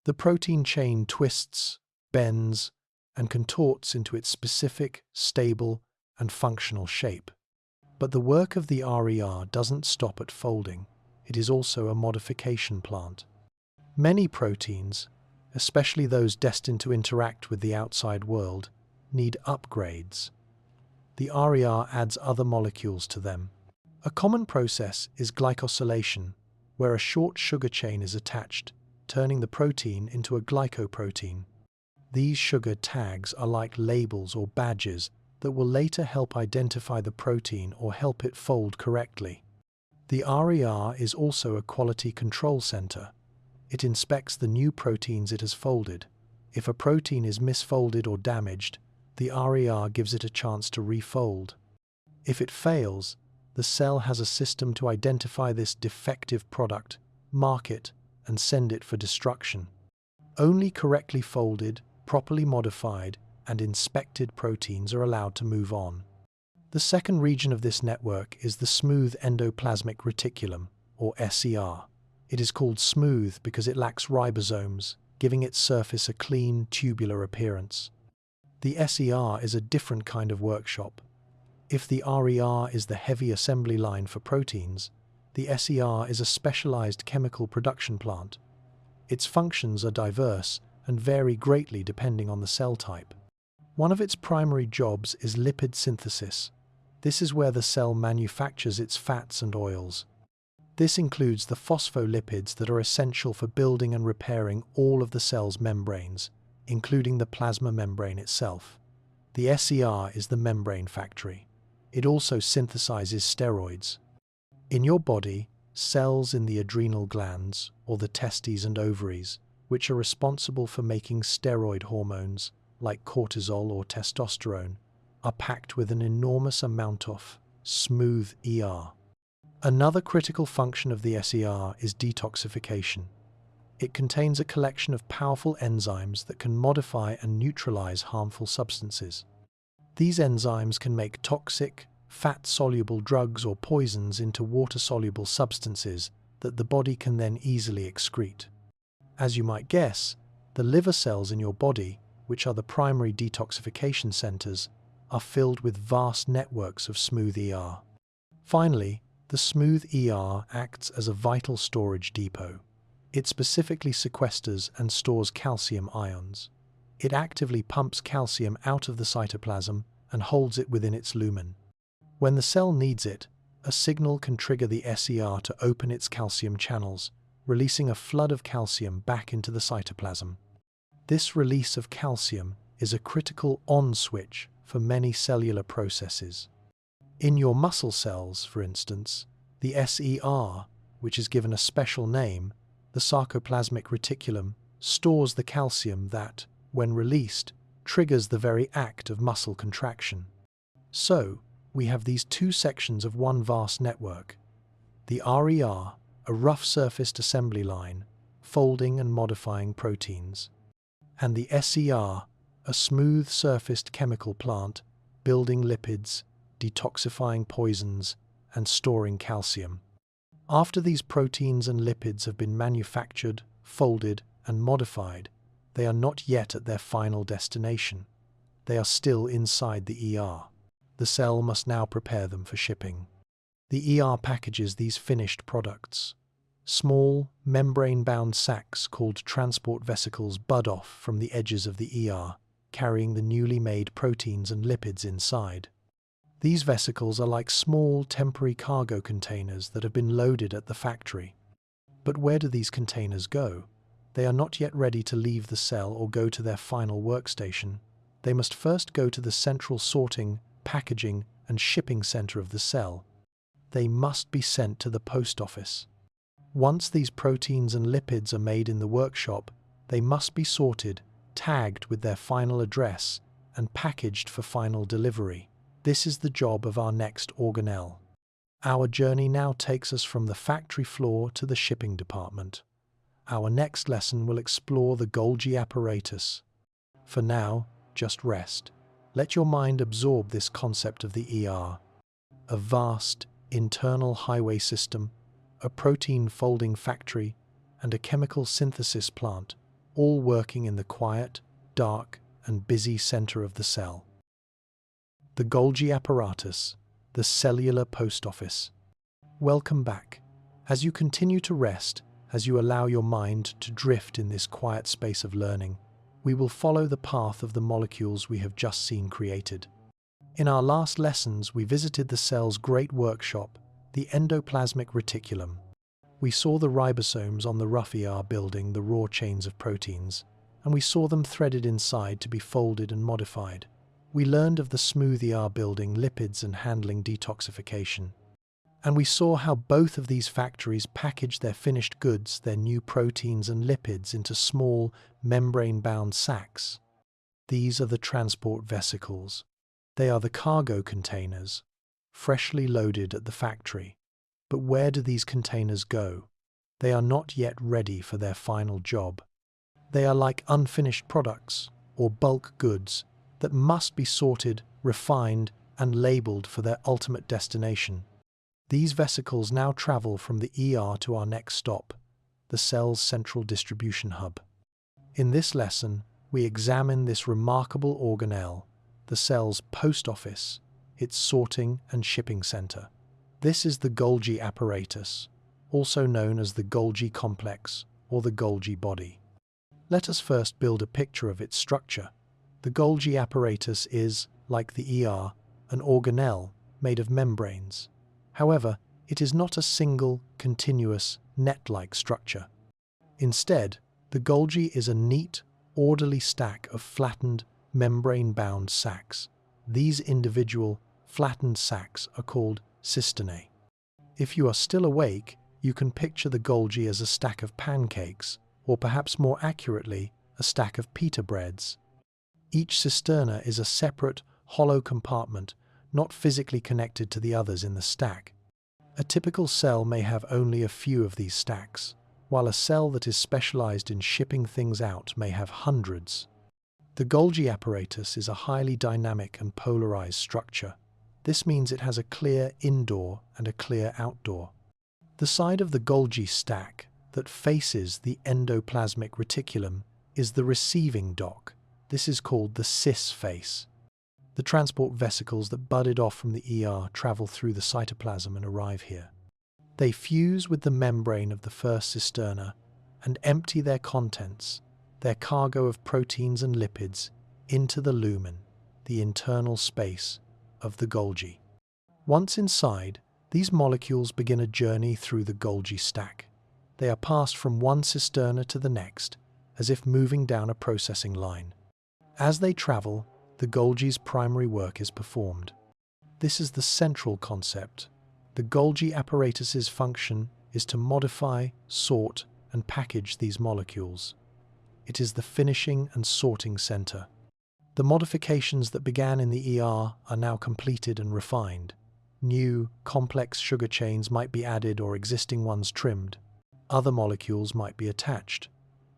The protein chain twists, bends, and contorts into its specific, stable, and functional shape. But the work of the RER doesn't stop at folding. It is also a modification plant. Many proteins, especially those destined to interact with the outside world, need upgrades. The RER adds other molecules to them. A common process is glycosylation, where a short sugar chain is attached, turning the protein into a glycoprotein. These sugar tags are like labels or badges that will later help identify the protein or help it fold correctly. The RER is also a quality control center. It inspects the new proteins it has folded. If a protein is misfolded or damaged, the RER gives it a chance to refold. If it fails, the cell has a system to identify this defective product, mark it, and send it for destruction. Only correctly folded, properly modified, and inspected proteins are allowed to move on. The second region of this network is the smooth endoplasmic reticulum, or SER. It is called smooth because it lacks ribosomes, giving its surface a clean, tubular appearance. The SER is a different kind of workshop. If the RER is the heavy assembly line for proteins, the SER is a specialized chemical production plant. Its functions are diverse and vary greatly depending on the cell type. One of its primary jobs is lipid synthesis. This is where the cell manufactures its fats and oils. This includes the phospholipids that are essential for building and repairing all of the cell's membranes, including the plasma membrane itself. The SER is the membrane factory. It also synthesizes steroids. In your body, cells in the adrenal glands, or the testes and ovaries, which are responsible for making steroid hormones, like cortisol or testosterone, are packed with an enormous amount of smooth ER. Another critical function of the SER is detoxification. It contains a collection of powerful enzymes that can modify and neutralize harmful substances. These enzymes can make toxic, fat-soluble drugs or poisons into water-soluble substances that the body can then easily excrete. As you might guess, the liver cells in your body, which are the primary detoxification centers, are filled with vast networks of smooth ER. Finally, the smooth ER acts as a vital storage depot. It specifically sequesters and stores calcium ions. It actively pumps calcium out of the cytoplasm and holds it within its lumen. When the cell needs it, a signal can trigger the SER to open its calcium channels, releasing a flood of calcium back into the cytoplasm. This release of calcium is a critical on switch for many cellular processes. In your muscle cells, for instance, the SER, which is given a special name, the sarcoplasmic reticulum, stores the calcium that, when released, triggers the very act of muscle contraction. So, we have these two sections of one vast network. The RER, a rough-surfaced assembly line, folding and modifying proteins, and the SER, a smooth-surfaced chemical plant, building lipids, detoxifying poisons, and storing calcium. After these proteins and lipids have been manufactured, folded, and modified, they are not yet at their final destination. They are still inside the ER. The cell must now prepare them for shipping. The ER packages these finished products. Small, membrane-bound sacs called transport vesicles bud off from the edges of the ER, carrying the newly made proteins and lipids inside. These vesicles are like small, temporary cargo containers that have been loaded at the factory. But where do these containers go? They are not yet ready to leave the cell or go to their final workstation. They must first go to the central sorting, packaging, and shipping center of the cell. They must be sent to the post office. Once these proteins and lipids are made in the workshop, they must be sorted, tagged with their final address, and packaged for final delivery. This is the job of our next organelle. Our journey now takes us from the factory floor to the shipping department. Our next lesson will explore the Golgi apparatus. For now, just rest. Let your mind absorb this concept of the ER. A vast, internal highway system, a protein folding factory, and a chemical synthesis plant, all working in the quiet, dark, and busy center of the cell. The Golgi apparatus, the cellular post office. Welcome back. As you continue to rest, as you allow your mind to drift in this quiet space of learning, we will follow the path of the molecules we have just seen created. In our last lessons, we visited the cell's great workshop, the endoplasmic reticulum. We saw the ribosomes on the rough ER building the raw chains of proteins, and we saw them threaded inside to be folded and modified. We learned of the smooth ER building lipids and handling detoxification. And we saw how both of these factories packaged their finished goods, their new proteins and lipids, into small, membrane-bound sacs. These are the transport vesicles. They are the cargo containers, freshly loaded at the factory. But where do these containers go? They are not yet ready for their final job. They are like unfinished products, or bulk goods, that must be sorted, refined, and labeled for their ultimate destination. These vesicles now travel from the ER to our next stop, the cell's central distribution hub. In this lesson, we examine this remarkable organelle, the cell's post office, its sorting and shipping center. This is the Golgi apparatus, also known as the Golgi complex or the Golgi body. Let us first build a picture of its structure. The Golgi apparatus is, like the ER, an organelle made of membranes. However, it is not a single, continuous, net-like structure. Instead, the Golgi is a neat, orderly stack of flattened, membrane-bound sacs. These individual, flattened sacs are called cisternae. If you are still awake, you can picture the Golgi as a stack of pancakes, or perhaps more accurately, a stack of pita breads. Each cisterna is a separate, hollow compartment, not physically connected to the others in the stack. A typical cell may have only a few of these stacks, while a cell that is specialized in shipping things out may have hundreds. The Golgi apparatus is a highly dynamic and polarized structure. This means it has a clear indoor and a clear outdoor. The side of the Golgi stack that faces the endoplasmic reticulum is the receiving dock. This is called the cis face. The transport vesicles that budded off from the ER travel through the cytoplasm and arrive here. They fuse with the membrane of the first cisterna and empty their contents, their cargo of proteins and lipids, into the lumen, the internal space of the Golgi. Once inside, these molecules begin a journey through the Golgi stack. They are passed from one cisterna to the next, as if moving down a processing line. As they travel, the Golgi's primary work is performed. This is the central concept. The Golgi apparatus's function is to modify, sort, and package these molecules. It is the finishing and sorting center. The modifications that began in the ER are now completed and refined. New, complex sugar chains might be added or existing ones trimmed. Other molecules might be attached.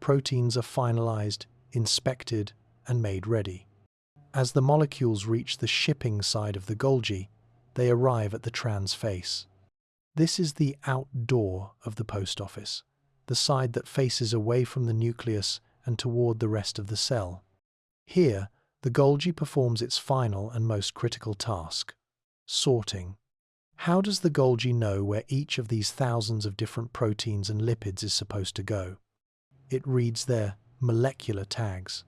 Proteins are finalized, inspected, and made ready. As the molecules reach the shipping side of the Golgi, they arrive at the trans face. This is the outdoor of the post office, the side that faces away from the nucleus and toward the rest of the cell. Here, the Golgi performs its final and most critical task: sorting. How does the Golgi know where each of these thousands of different proteins and lipids is supposed to go? It reads their molecular tags.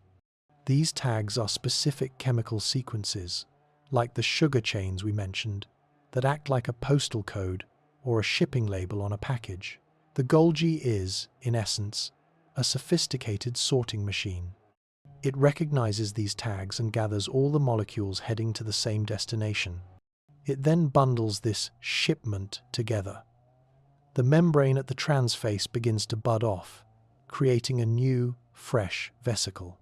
These tags are specific chemical sequences, like the sugar chains we mentioned, that act like a postal code or a shipping label on a package. The Golgi is, in essence, a sophisticated sorting machine. It recognizes these tags and gathers all the molecules heading to the same destination. It then bundles this shipment together. The membrane at the transface begins to bud off, creating a new, fresh vesicle.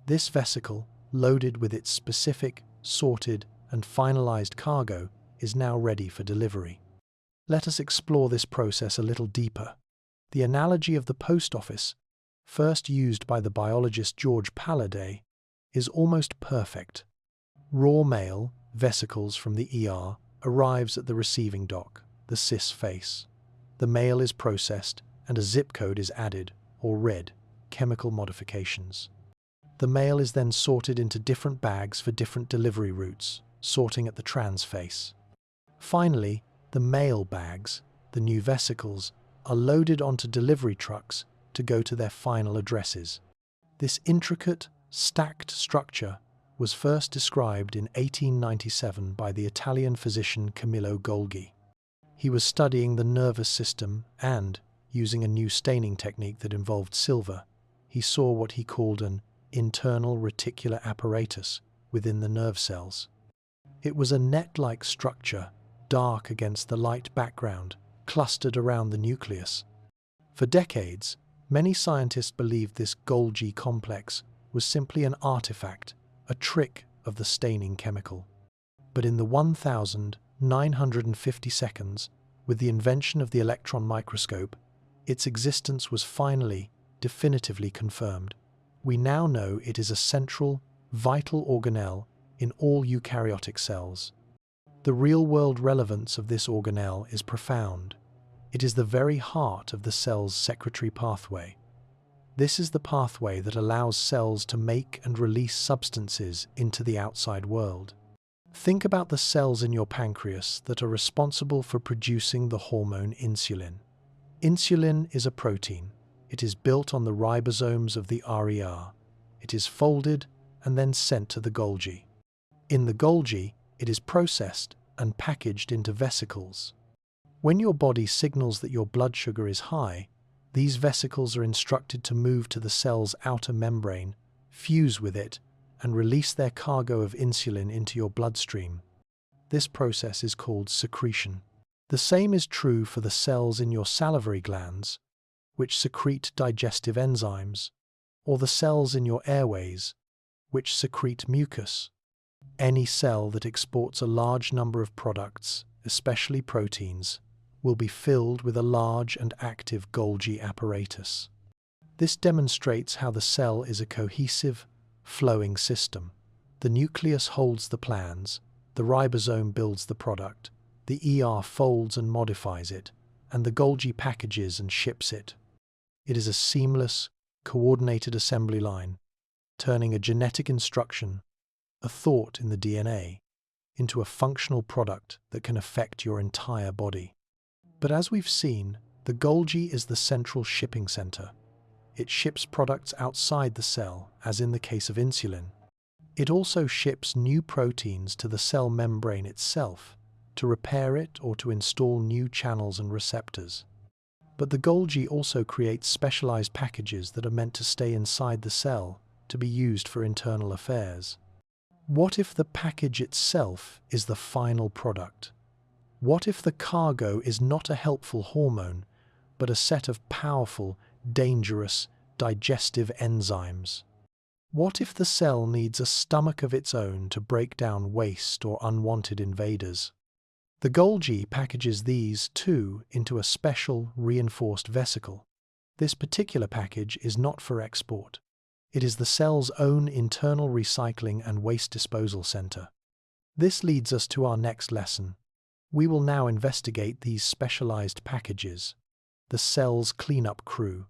This vesicle, loaded with its specific, sorted, and finalized cargo, is now ready for delivery. Let us explore this process a little deeper. The analogy of the post office, first used by the biologist George Palladay, is almost perfect. Raw mail, vesicles from the ER, arrives at the receiving dock, the sys face. The mail is processed and a zip code is added, or read, chemical modifications. The mail is then sorted into different bags for different delivery routes, sorting at the transface. Finally, the mail bags, the new vesicles, are loaded onto delivery trucks to go to their final addresses. This intricate, stacked structure was first described in 1897 by the Italian physician Camillo Golgi. He was studying the nervous system and, using a new staining technique that involved silver, he saw what he called an internal reticular apparatus within the nerve cells. It was a net-like structure, dark against the light background, clustered around the nucleus. For decades, many scientists believed this Golgi complex was simply an artifact, a trick of the staining chemical. But in the 1950 seconds, with the invention of the electron microscope, its existence was finally, definitively confirmed. We now know it is a central, vital organelle in all eukaryotic cells. The real-world relevance of this organelle is profound. It is the very heart of the cell's secretory pathway. This is the pathway that allows cells to make and release substances into the outside world. Think about the cells in your pancreas that are responsible for producing the hormone insulin. Insulin is a protein. It is built on the ribosomes of the RER. It is folded and then sent to the Golgi. In the Golgi, it is processed and packaged into vesicles. When your body signals that your blood sugar is high, these vesicles are instructed to move to the cell's outer membrane, fuse with it, and release their cargo of insulin into your bloodstream. This process is called secretion. The same is true for the cells in your salivary glands, which secrete digestive enzymes, or the cells in your airways, which secrete mucus. Any cell that exports a large number of products, especially proteins, will be filled with a large and active Golgi apparatus. This demonstrates how the cell is a cohesive, flowing system. The nucleus holds the plans, the ribosome builds the product, the ER folds and modifies it, and the Golgi packages and ships it. It is a seamless, coordinated assembly line, turning a genetic instruction, a thought in the DNA, into a functional product that can affect your entire body. But as we've seen, the Golgi is the central shipping center. It ships products outside the cell, as in the case of insulin. It also ships new proteins to the cell membrane itself, to repair it or to install new channels and receptors. But the Golgi also creates specialized packages that are meant to stay inside the cell, to be used for internal affairs. What if the package itself is the final product? What if the cargo is not a helpful hormone, but a set of powerful, dangerous, digestive enzymes? What if the cell needs a stomach of its own to break down waste or unwanted invaders? The Golgi packages these, too, into a special, reinforced vesicle. This particular package is not for export. It is the cell's own internal recycling and waste disposal center. This leads us to our next lesson. We will now investigate these specialized packages, the cell's cleanup crew,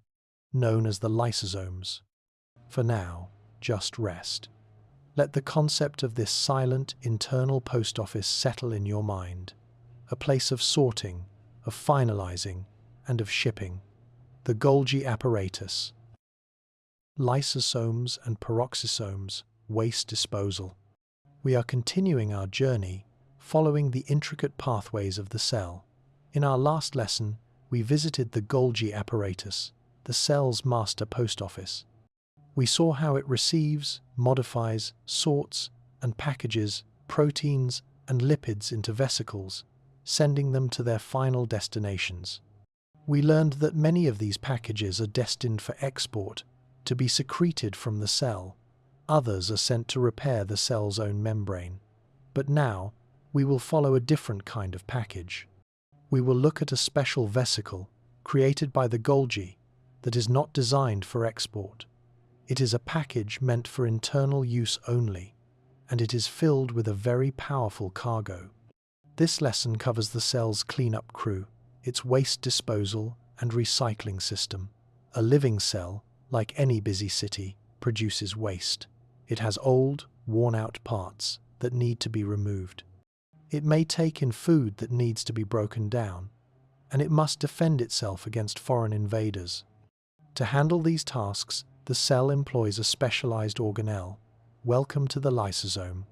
known as the lysosomes. For now, just rest. Let the concept of this silent, internal post office settle in your mind. a place of sorting, of finalizing, and of shipping. The Golgi apparatus. Lysosomes and peroxisomes, waste disposal. We are continuing our journey, following the intricate pathways of the cell. In our last lesson, we visited the Golgi apparatus, the cell's master post office. We saw how it receives, modifies, sorts, and packages proteins and lipids into vesicles, sending them to their final destinations. We learned that many of these packages are destined for export, to be secreted from the cell. Others are sent to repair the cell's own membrane. But now, we will follow a different kind of package. We will look at a special vesicle, created by the Golgi, that is not designed for export. It is a package meant for internal use only, and it is filled with a very powerful cargo. This lesson covers the cell's cleanup crew, its waste disposal and recycling system. A living cell, like any busy city, produces waste. It has old, worn-out parts that need to be removed. It may take in food that needs to be broken down, and it must defend itself against foreign invaders. To handle these tasks, the cell employs a specialized organelle. Welcome to the lysosome.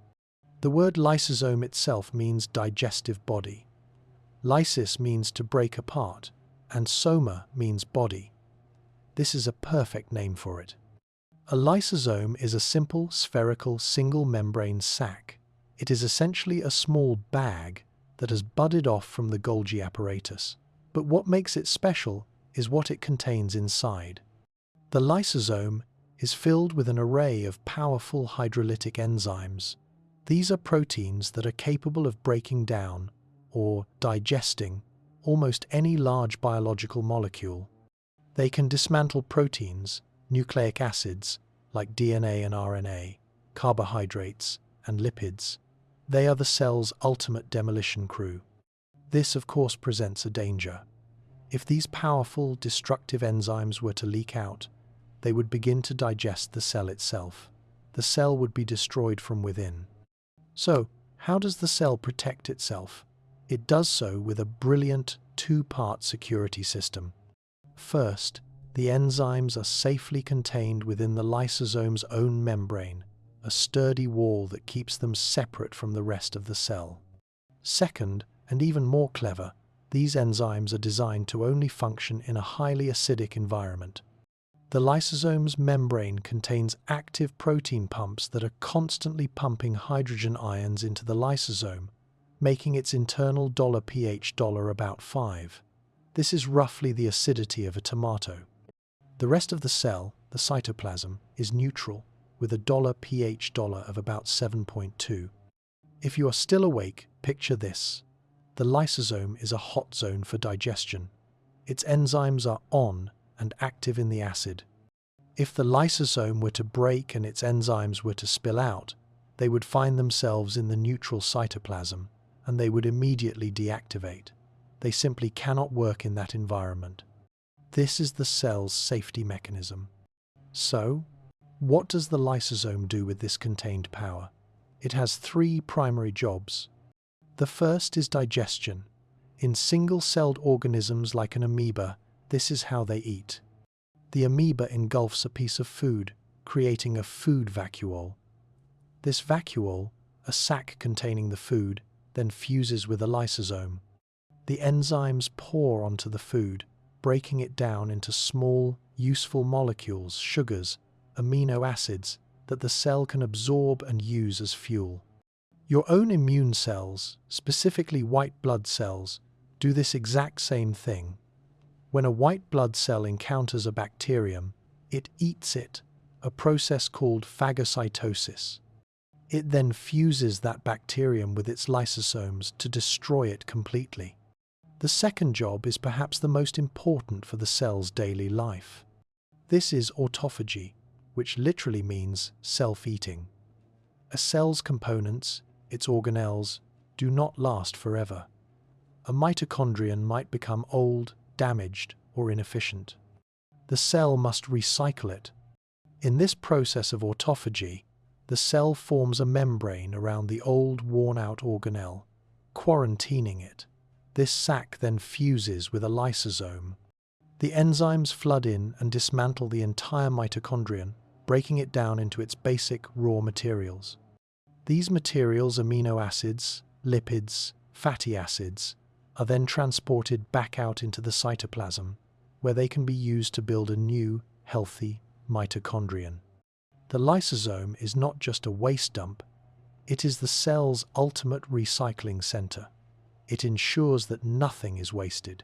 The word lysosome itself means digestive body. Lysis means to break apart, and soma means body. This is a perfect name for it. A lysosome is a simple, spherical, single-membrane sac. It is essentially a small bag that has budded off from the Golgi apparatus. But what makes it special is what it contains inside. The lysosome is filled with an array of powerful hydrolytic enzymes. These are proteins that are capable of breaking down, or digesting, almost any large biological molecule. They can dismantle proteins, nucleic acids, like DNA and RNA, carbohydrates, and lipids. They are the cell's ultimate demolition crew. This, of course, presents a danger. If these powerful, destructive enzymes were to leak out, they would begin to digest the cell itself. The cell would be destroyed from within. So, how does the cell protect itself? It does so with a brilliant two-part security system. First, the enzymes are safely contained within the lysosome's own membrane, a sturdy wall that keeps them separate from the rest of the cell. Second, and even more clever, these enzymes are designed to only function in a highly acidic environment. The lysosome's membrane contains active protein pumps that are constantly pumping hydrogen ions into the lysosome, making its internal pH about 5. This is roughly the acidity of a tomato. The rest of the cell, the cytoplasm, is neutral, with a pH of about 7.2. If you are still awake, picture this. The lysosome is a hot zone for digestion. Its enzymes are on and active in the acid. If the lysosome were to break and its enzymes were to spill out, they would find themselves in the neutral cytoplasm, and they would immediately deactivate. They simply cannot work in that environment. This is the cell's safety mechanism. So, what does the lysosome do with this contained power? It has 3 primary jobs. The first is digestion. In single-celled organisms like an amoeba, this is how they eat. The amoeba engulfs a piece of food, creating a food vacuole. This vacuole, a sac containing the food, then fuses with a lysosome. The enzymes pour onto the food, breaking it down into small, useful molecules, sugars, amino acids, that the cell can absorb and use as fuel. Your own immune cells, specifically white blood cells, do this exact same thing. When a white blood cell encounters a bacterium, it eats it, a process called phagocytosis. It then fuses that bacterium with its lysosomes to destroy it completely. The second job is perhaps the most important for the cell's daily life. This is autophagy, which literally means self-eating. A cell's components, its organelles, do not last forever. A mitochondrion might become old, damaged, or inefficient. The cell must recycle it. In this process of autophagy, the cell forms a membrane around the old, worn-out organelle, quarantining it. This sac then fuses with a lysosome. The enzymes flood in and dismantle the entire mitochondrion, breaking it down into its basic raw materials. These materials, amino acids, lipids, fatty acids, are then transported back out into the cytoplasm, where they can be used to build a new, healthy mitochondrion. The lysosome is not just a waste dump, it is the cell's ultimate recycling center. It ensures that nothing is wasted.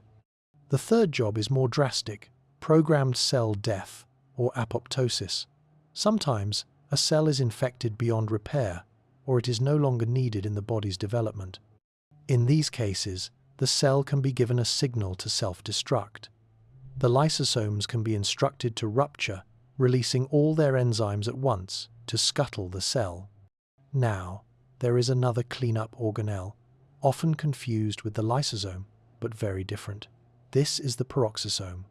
The third job is more drastic: programmed cell death, or apoptosis. Sometimes, a cell is infected beyond repair, or it is no longer needed in the body's development. In these cases, the cell can be given a signal to self-destruct. The lysosomes can be instructed to rupture, releasing all their enzymes at once to scuttle the cell. Now, there is another cleanup organelle, often confused with the lysosome, but very different. This is the peroxisome.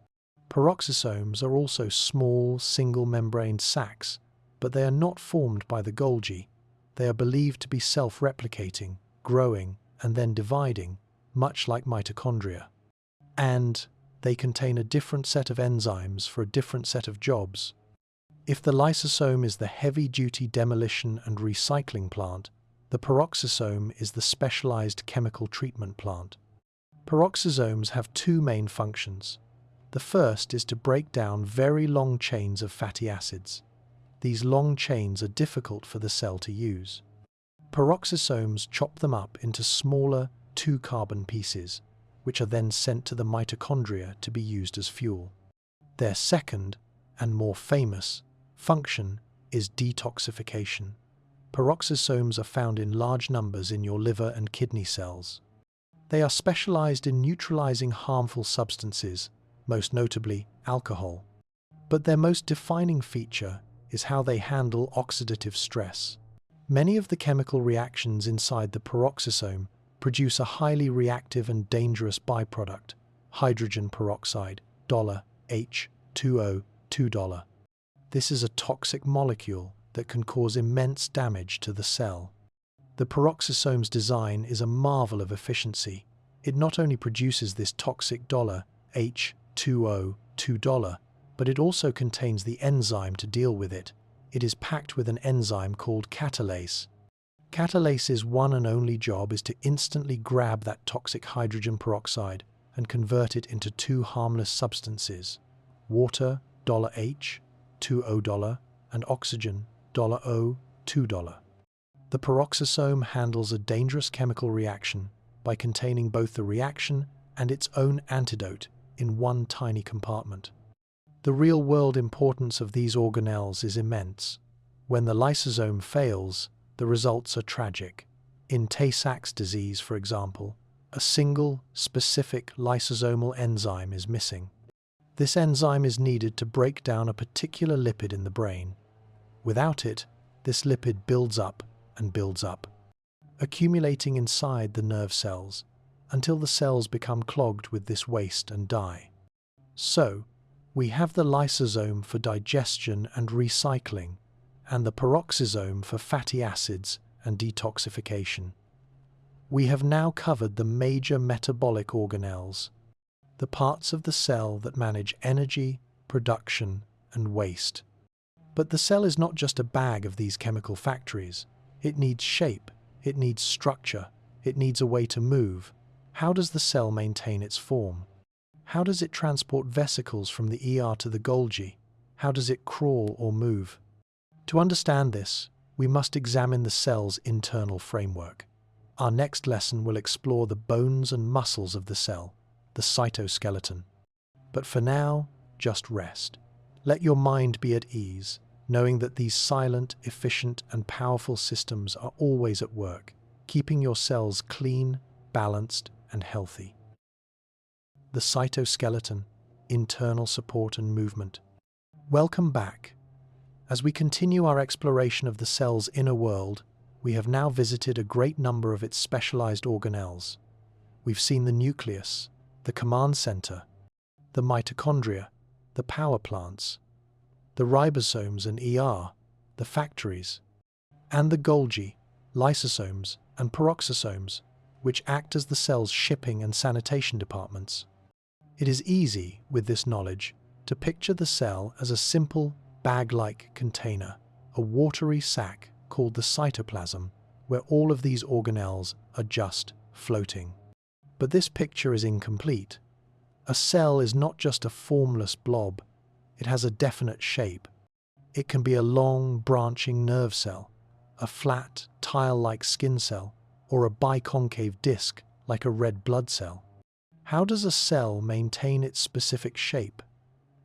Peroxisomes are also small, single-membraned sacs, but they are not formed by the Golgi. They are believed to be self-replicating, growing, and then dividing, much like mitochondria. And they contain a different set of enzymes for a different set of jobs. If the lysosome is the heavy-duty demolition and recycling plant, the peroxisome is the specialized chemical treatment plant. Peroxisomes have two main functions. The first is to break down very long chains of fatty acids. These long chains are difficult for the cell to use. Peroxisomes chop them up into smaller 2-carbon pieces, which are then sent to the mitochondria to be used as fuel. Their second, and more famous, function is detoxification. Peroxisomes are found in large numbers in your liver and kidney cells. They are specialized in neutralizing harmful substances, most notably alcohol. But their most defining feature is how they handle oxidative stress. Many of the chemical reactions inside the peroxisome produce a highly reactive and dangerous byproduct, hydrogen peroxide, H2O, $2. This is a toxic molecule that can cause immense damage to the cell. The peroxisome's design is a marvel of efficiency. It not only produces this toxic H2O, $2, but it also contains the enzyme to deal with it. It is packed with an enzyme called catalase. Catalase's one and only job is to instantly grab that toxic hydrogen peroxide and convert it into two harmless substances: water, H, $2O, and oxygen, O, $2. The peroxisome handles a dangerous chemical reaction by containing both the reaction and its own antidote in one tiny compartment. The real-world importance of these organelles is immense. When the lysosome fails, the results are tragic. In Tay-Sachs disease, for example, a single, specific lysosomal enzyme is missing. This enzyme is needed to break down a particular lipid in the brain. Without it, this lipid builds up and builds up, accumulating inside the nerve cells until the cells become clogged with this waste and die. So, we have the lysosome for digestion and recycling, and the peroxisome for fatty acids and detoxification. We have now covered the major metabolic organelles, the parts of the cell that manage energy, production, and waste. But the cell is not just a bag of these chemical factories. It needs shape, it needs structure, it needs a way to move. How does the cell maintain its form? How does it transport vesicles from the ER to the Golgi? How does it crawl or move? To understand this, we must examine the cell's internal framework. Our next lesson will explore the bones and muscles of the cell, the cytoskeleton. But for now, just rest. Let your mind be at ease, knowing that these silent, efficient, and powerful systems are always at work, keeping your cells clean, balanced, and healthy. The cytoskeleton, internal support and movement. Welcome back. As we continue our exploration of the cell's inner world, we have now visited a great number of its specialized organelles. We've seen the nucleus, the command center, the mitochondria, the power plants, the ribosomes and the factories, and the Golgi, lysosomes and peroxisomes, which act as the cell's shipping and sanitation departments. It is easy, with this knowledge, to picture the cell as a simple, bag-like container, a watery sac called the cytoplasm, where all of these organelles are just floating. But this picture is incomplete. A cell is not just a formless blob, it has a definite shape. It can be a long, branching nerve cell, a flat, tile-like skin cell, or a biconcave disc like a red blood cell. How does a cell maintain its specific shape?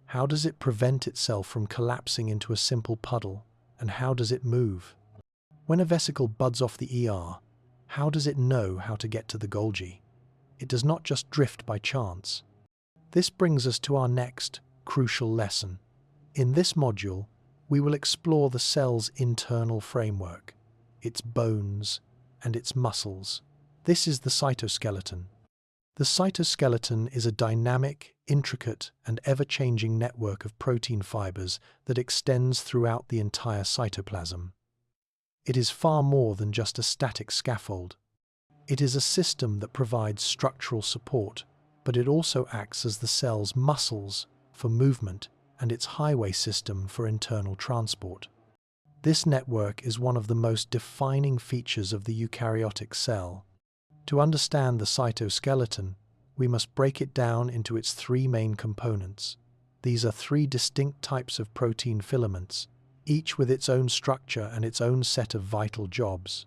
How does it prevent itself from collapsing into a simple puddle? And how does it move? When a vesicle buds off the ER, how does it know how to get to the Golgi? It does not just drift by chance. This brings us to our next crucial lesson. In this module, we will explore the cell's internal framework, its bones, and its muscles. This is the cytoskeleton. The cytoskeleton is a dynamic, intricate, and ever-changing network of protein fibers that extends throughout the entire cytoplasm. It is far more than just a static scaffold. It is a system that provides structural support, but it also acts as the cell's muscles for movement and its highway system for internal transport. This network is one of the most defining features of the eukaryotic cell. To understand the cytoskeleton, we must break it down into its three main components. These are three distinct types of protein filaments, each with its own structure and its own set of vital jobs.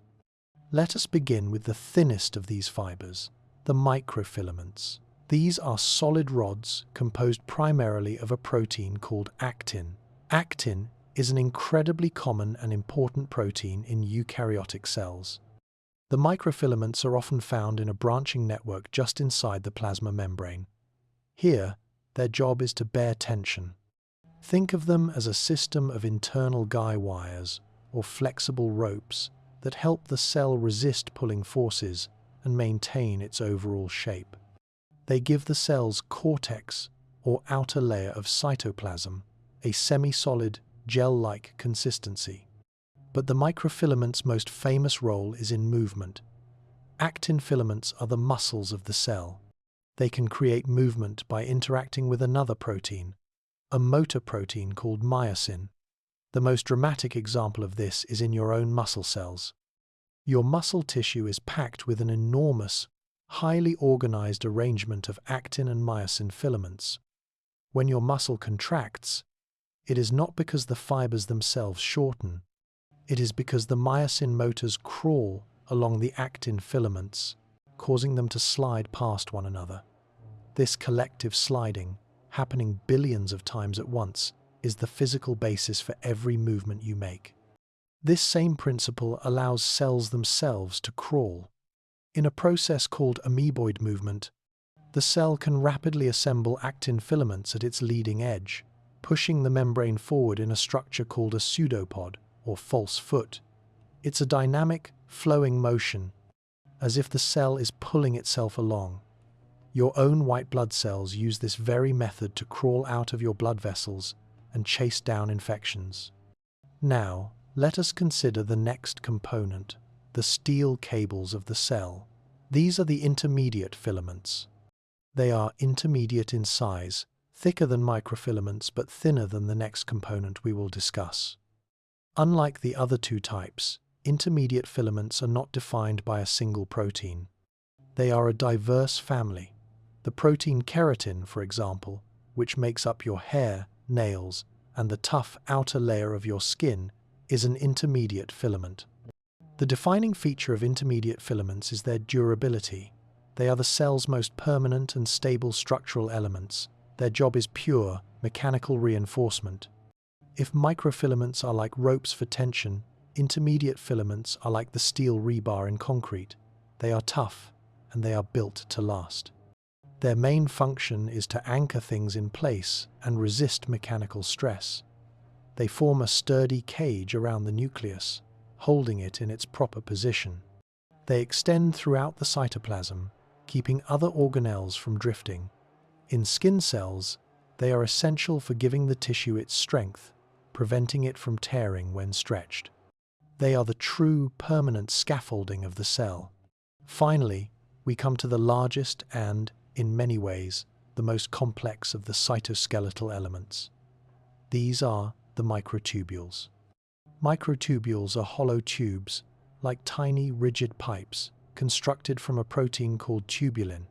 Let us begin with the thinnest of these fibers, the microfilaments. These are solid rods composed primarily of a protein called actin. Actin is an incredibly common and important protein in eukaryotic cells. The microfilaments are often found in a branching network just inside the plasma membrane. Here, their job is to bear tension. Think of them as a system of internal guy wires or flexible ropes that help the cell resist pulling forces and maintain its overall shape. They give the cell's cortex, or outer layer of cytoplasm, a semi-solid, gel-like consistency. But the microfilament's most famous role is in movement. Actin filaments are the muscles of the cell. They can create movement by interacting with another protein, a motor protein called myosin. The most dramatic example of this is in your own muscle cells. Your muscle tissue is packed with an enormous, highly organized arrangement of actin and myosin filaments. When your muscle contracts, it is not because the fibers themselves shorten. It is because the myosin motors crawl along the actin filaments, causing them to slide past one another. This collective sliding, happening billions of times at once, is the physical basis for every movement you make. This same principle allows cells themselves to crawl. In a process called amoeboid movement, the cell can rapidly assemble actin filaments at its leading edge, pushing the membrane forward in a structure called a pseudopod, or false foot. It's a dynamic, flowing motion, as if the cell is pulling itself along. Your own white blood cells use this very method to crawl out of your blood vessels and chase down infections. Now, let us consider the next component, the steel cables of the cell. These are the intermediate filaments. They are intermediate in size, thicker than microfilaments but thinner than the next component we will discuss. Unlike the other two types, intermediate filaments are not defined by a single protein. They are a diverse family. The protein keratin, for example, which makes up your hair, nails, and the tough outer layer of your skin, is an intermediate filament. The defining feature of intermediate filaments is their durability. They are the cell's most permanent and stable structural elements. Their job is pure, mechanical reinforcement. If microfilaments are like ropes for tension, intermediate filaments are like the steel rebar in concrete. They are tough, and they are built to last. Their main function is to anchor things in place and resist mechanical stress. They form a sturdy cage around the nucleus, holding it in its proper position. They extend throughout the cytoplasm, keeping other organelles from drifting. In skin cells, they are essential for giving the tissue its strength, preventing it from tearing when stretched. They are the true, permanent scaffolding of the cell. Finally, we come to the largest and, in many ways, the most complex of the cytoskeletal elements. These are the microtubules. Microtubules are hollow tubes, like tiny rigid pipes, constructed from a protein called tubulin.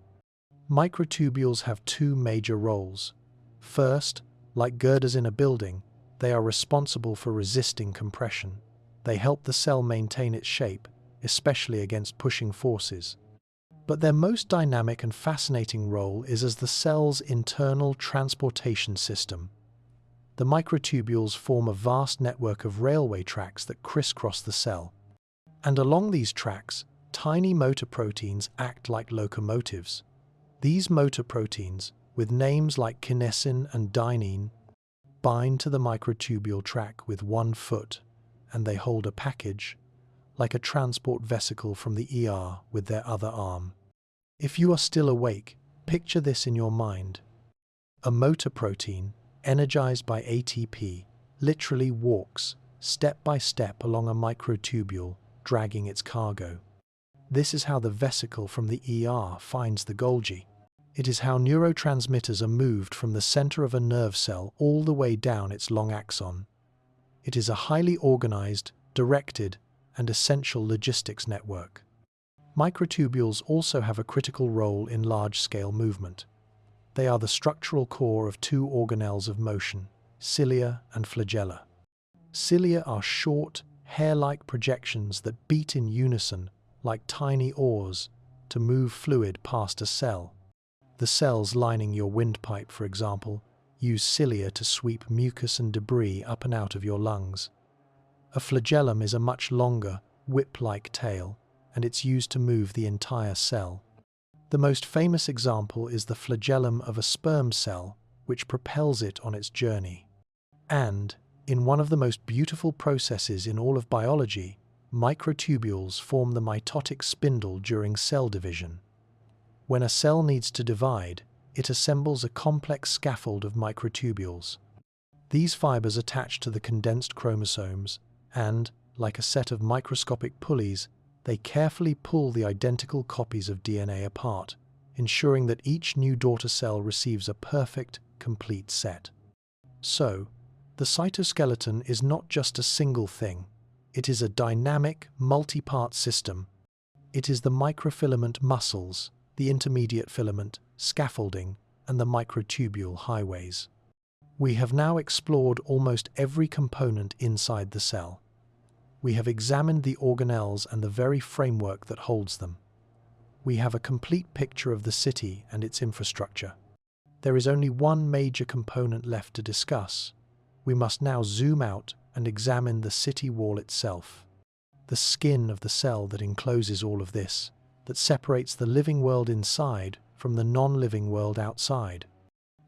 Microtubules have two major roles. First, like girders in a building, they are responsible for resisting compression. They help the cell maintain its shape, especially against pushing forces. But their most dynamic and fascinating role is as the cell's internal transportation system. The microtubules form a vast network of railway tracks that crisscross the cell. And along these tracks, tiny motor proteins act like locomotives. These motor proteins, with names like kinesin and dynein, bind to the microtubule track with one foot, and they hold a package, like a transport vesicle from the ER with their other arm. If you are still awake, picture this in your mind. A motor protein, energized by ATP, literally walks, step by step along a microtubule, dragging its cargo. This is how the vesicle from the ER finds the Golgi. It is how neurotransmitters are moved from the center of a nerve cell all the way down its long axon. It is a highly organized, directed, and essential logistics network. Microtubules also have a critical role in large-scale movement. They are the structural core of two organelles of motion, cilia and flagella. Cilia are short, hair-like projections that beat in unison, like tiny oars, to move fluid past a cell. The cells lining your windpipe, for example, use cilia to sweep mucus and debris up and out of your lungs. A flagellum is a much longer, whip-like tail, and it's used to move the entire cell. The most famous example is the flagellum of a sperm cell, which propels it on its journey. And, in one of the most beautiful processes in all of biology, microtubules form the mitotic spindle during cell division. When a cell needs to divide, it assembles a complex scaffold of microtubules. These fibers attach to the condensed chromosomes and, like a set of microscopic pulleys, they carefully pull the identical copies of DNA apart, ensuring that each new daughter cell receives a perfect, complete set. So, the cytoskeleton is not just a single thing. It is a dynamic, multi-part system. It is the microfilament muscles, the intermediate filament, scaffolding, and the microtubule highways. We have now explored almost every component inside the cell. We have examined the organelles and the very framework that holds them. We have a complete picture of the city and its infrastructure. There is only one major component left to discuss. We must now zoom out and examine the city wall itself. The skin of the cell that encloses all of this, that separates the living world inside from the non-living world outside.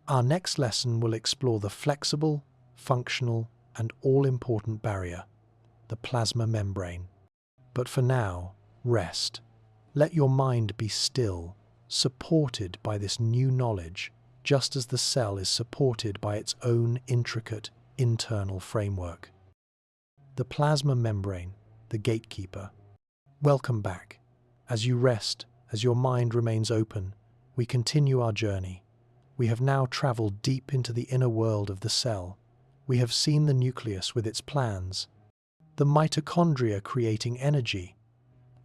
Our next lesson will explore the flexible, functional, and all-important barrier, the plasma membrane. But for now, rest. Let your mind be still, supported by this new knowledge, just as the cell is supported by its own intricate internal framework. The plasma membrane, the gatekeeper. Welcome back. As you rest, as your mind remains open, we continue our journey. We have now traveled deep into the inner world of the cell. We have seen the nucleus with its plans, the mitochondria creating energy,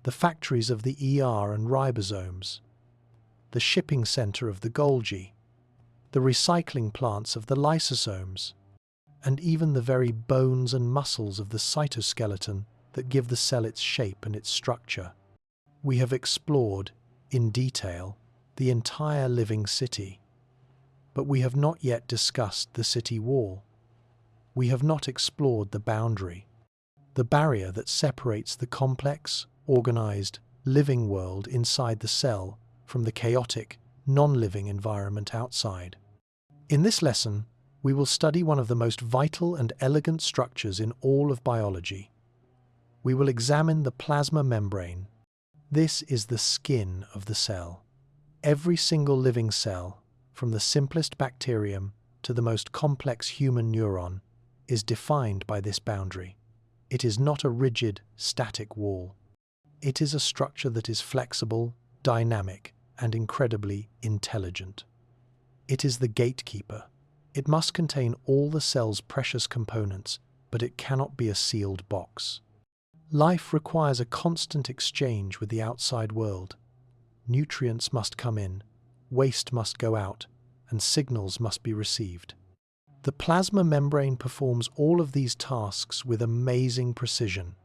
the factories of the ER and ribosomes, the shipping center of the Golgi, the recycling plants of the lysosomes, and even the very bones and muscles of the cytoskeleton that give the cell its shape and its structure. We have explored, in detail, the entire living city. But we have not yet discussed the city wall. We have not explored the boundary, the barrier that separates the complex, organized, living world inside the cell from the chaotic, non-living environment outside. In this lesson, we will study one of the most vital and elegant structures in all of biology. We will examine the plasma membrane. This is the skin of the cell. Every single living cell, from the simplest bacterium to the most complex human neuron, is defined by this boundary. It is not a rigid, static wall. It is a structure that is flexible, dynamic, and incredibly intelligent. It is the gatekeeper. It must contain all the cell's precious components, but it cannot be a sealed box. Life requires a constant exchange with the outside world. Nutrients must come in, waste must go out, and signals must be received. The plasma membrane performs all of these tasks with amazing precision.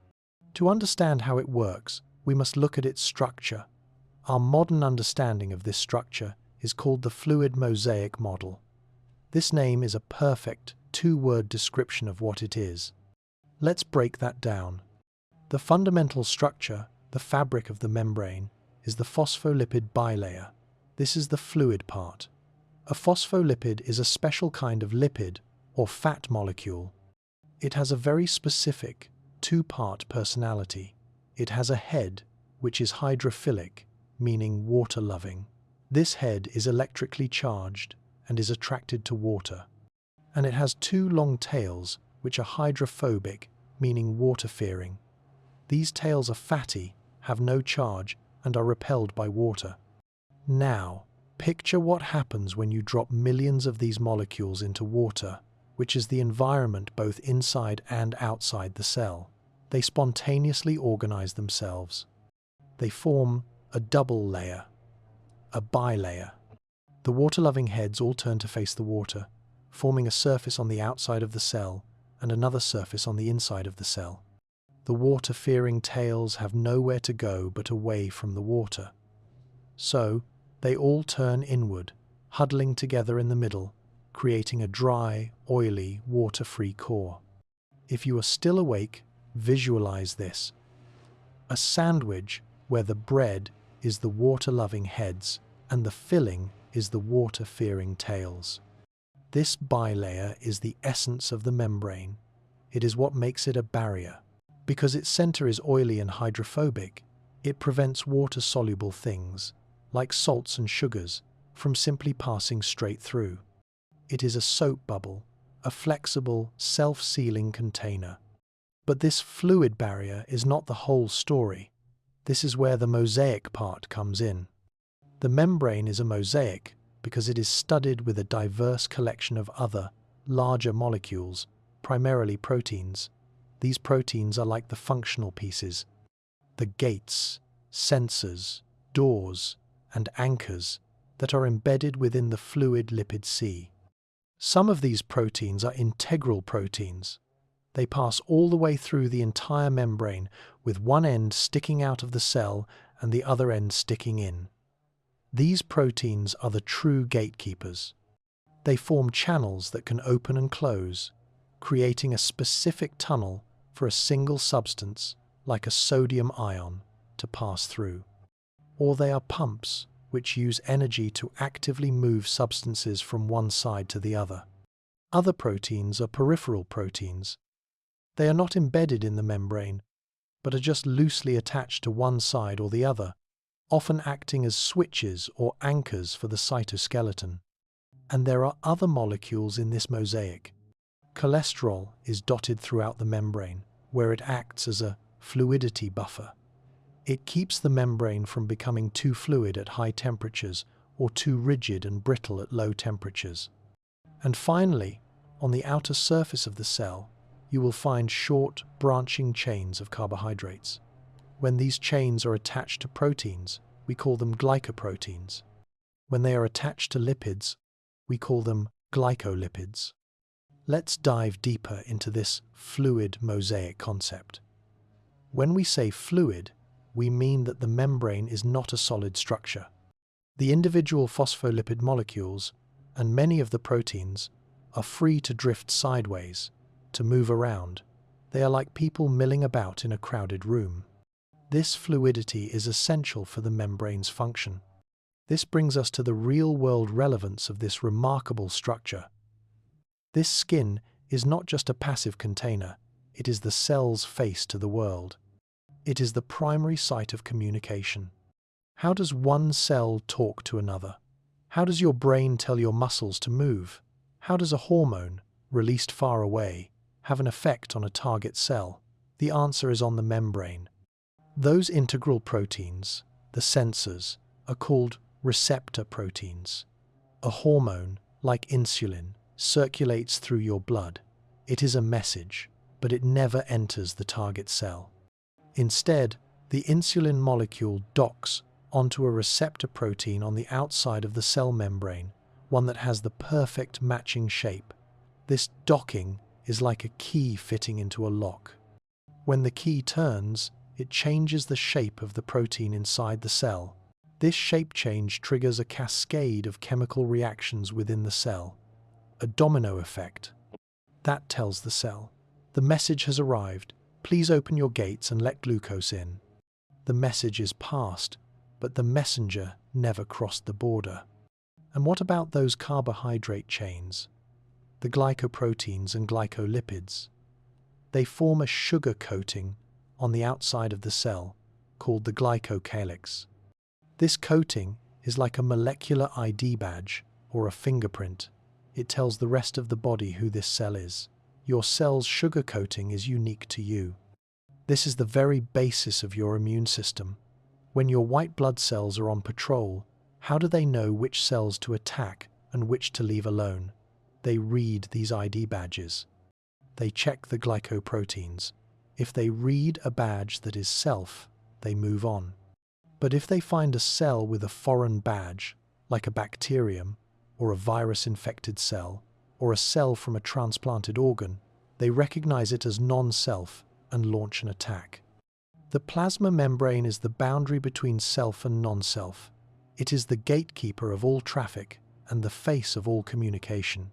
To understand how it works, we must look at its structure. Our modern understanding of this structure is called the fluid mosaic model. This name is a perfect two-word description of what it is. Let's break that down. The fundamental structure, the fabric of the membrane, is the phospholipid bilayer. This is the fluid part. A phospholipid is a special kind of lipid, or fat molecule. It has a very specific, two-part personality. It has a head, which is hydrophilic, meaning water-loving. This head is electrically charged and is attracted to water. And it has two long tails, which are hydrophobic, meaning water-fearing. These tails are fatty, have no charge, and are repelled by water. Now, picture what happens when you drop millions of these molecules into water, which is the environment both inside and outside the cell. They spontaneously organize themselves. They form a double layer, a bilayer. The water-loving heads all turn to face the water, forming a surface on the outside of the cell and another surface on the inside of the cell. The water-fearing tails have nowhere to go but away from the water. So, they all turn inward, huddling together in the middle, creating a dry, oily, water-free core. If you are still awake, visualize this. A sandwich where the bread is the water-loving heads and the filling is the water-fearing tails. This bilayer is the essence of the membrane. It is what makes it a barrier. Because its center is oily and hydrophobic, it prevents water-soluble things, like salts and sugars, from simply passing straight through. It is a soap bubble, a flexible, self-sealing container. But this fluid barrier is not the whole story. This is where the mosaic part comes in. The membrane is a mosaic because it is studded with a diverse collection of other, larger molecules, primarily proteins. These proteins are like the functional pieces, the gates, sensors, doors, and anchors that are embedded within the fluid lipid sea. Some of these proteins are integral proteins. They pass all the way through the entire membrane, with one end sticking out of the cell and the other end sticking in. These proteins are the true gatekeepers. They form channels that can open and close, creating a specific tunnel for a single substance, like a sodium ion, to pass through. Or they are pumps, which use energy to actively move substances from one side to the other. Other proteins are peripheral proteins. They are not embedded in the membrane, but are just loosely attached to one side or the other, often acting as switches or anchors for the cytoskeleton. And there are other molecules in this mosaic. Cholesterol is dotted throughout the membrane, where it acts as a fluidity buffer. It keeps the membrane from becoming too fluid at high temperatures or too rigid and brittle at low temperatures. And finally, on the outer surface of the cell, you will find short, branching chains of carbohydrates. When these chains are attached to proteins, we call them glycoproteins. When they are attached to lipids, we call them glycolipids. Let's dive deeper into this fluid mosaic concept. When we say fluid, we mean that the membrane is not a solid structure. The individual phospholipid molecules, and many of the proteins, are free to drift sideways, to move around. They are like people milling about in a crowded room. This fluidity is essential for the membrane's function. This brings us to the real-world relevance of this remarkable structure. This skin is not just a passive container, it is the cell's face to the world. It is the primary site of communication. How does one cell talk to another? How does your brain tell your muscles to move? How does a hormone, released far away, have an effect on a target cell? The answer is on the membrane. Those integral proteins, the sensors, are called receptor proteins. A hormone, like insulin, circulates through your blood. It is a message, but it never enters the target cell. Instead, the insulin molecule docks onto a receptor protein on the outside of the cell membrane, one that has the perfect matching shape. This docking is like a key fitting into a lock. When the key turns, it changes the shape of the protein inside the cell. This shape change triggers a cascade of chemical reactions within the cell, a domino effect. That tells the cell, the message has arrived, please open your gates and let glucose in. The message is passed, but the messenger never crossed the border. And what about those carbohydrate chains? The glycoproteins and glycolipids. They form a sugar coating on the outside of the cell, called the glycocalyx. This coating is like a molecular ID badge or a fingerprint. It tells the rest of the body who this cell is. Your cell's sugar coating is unique to you. This is the very basis of your immune system. When your white blood cells are on patrol, how do they know which cells to attack and which to leave alone? They read these ID badges. They check the glycoproteins. If they read a badge that is self, they move on. But if they find a cell with a foreign badge, like a bacterium, or a virus-infected cell, or a cell from a transplanted organ, they recognize it as non-self and launch an attack. The plasma membrane is the boundary between self and non-self. It is the gatekeeper of all traffic and the face of all communication.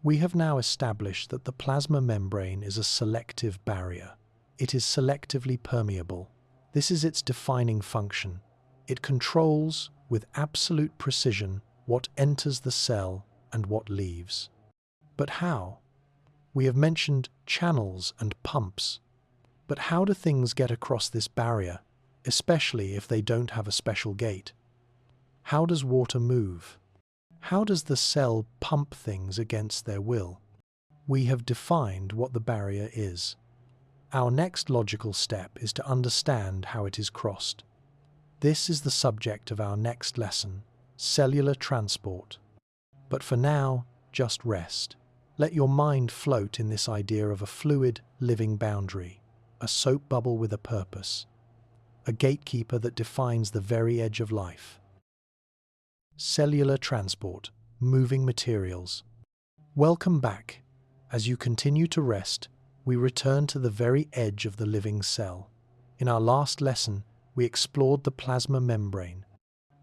We have now established that the plasma membrane is a selective barrier. It is selectively permeable. This is its defining function. It controls, with absolute precision, what enters the cell and what leaves. But how? We have mentioned channels and pumps. But how do things get across this barrier, especially if they don't have a special gate? How does water move? How does the cell pump things against their will? We have defined what the barrier is. Our next logical step is to understand how it is crossed. This is the subject of our next lesson, cellular transport. But for now, just rest. Let your mind float in this idea of a fluid, living boundary, a soap bubble with a purpose, a gatekeeper that defines the very edge of life. Cellular transport, moving materials. Welcome back. As you continue to rest, we return to the very edge of the living cell. In our last lesson, we explored the plasma membrane,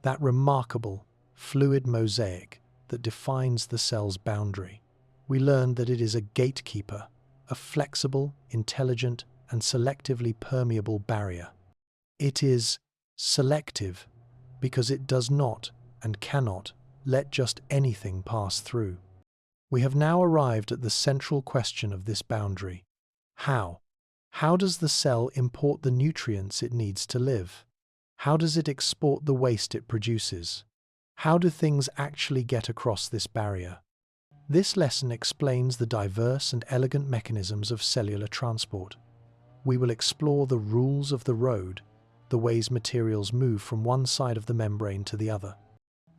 that remarkable, fluid mosaic that defines the cell's boundary. We learned that it is a gatekeeper, a flexible, intelligent, and selectively permeable barrier. It is selective because it does not and cannot let just anything pass through. We have now arrived at the central question of this boundary. How? How does the cell import the nutrients it needs to live? How does it export the waste it produces? How do things actually get across this barrier? This lesson explains the diverse and elegant mechanisms of cellular transport. We will explore the rules of the road, the ways materials move from one side of the membrane to the other.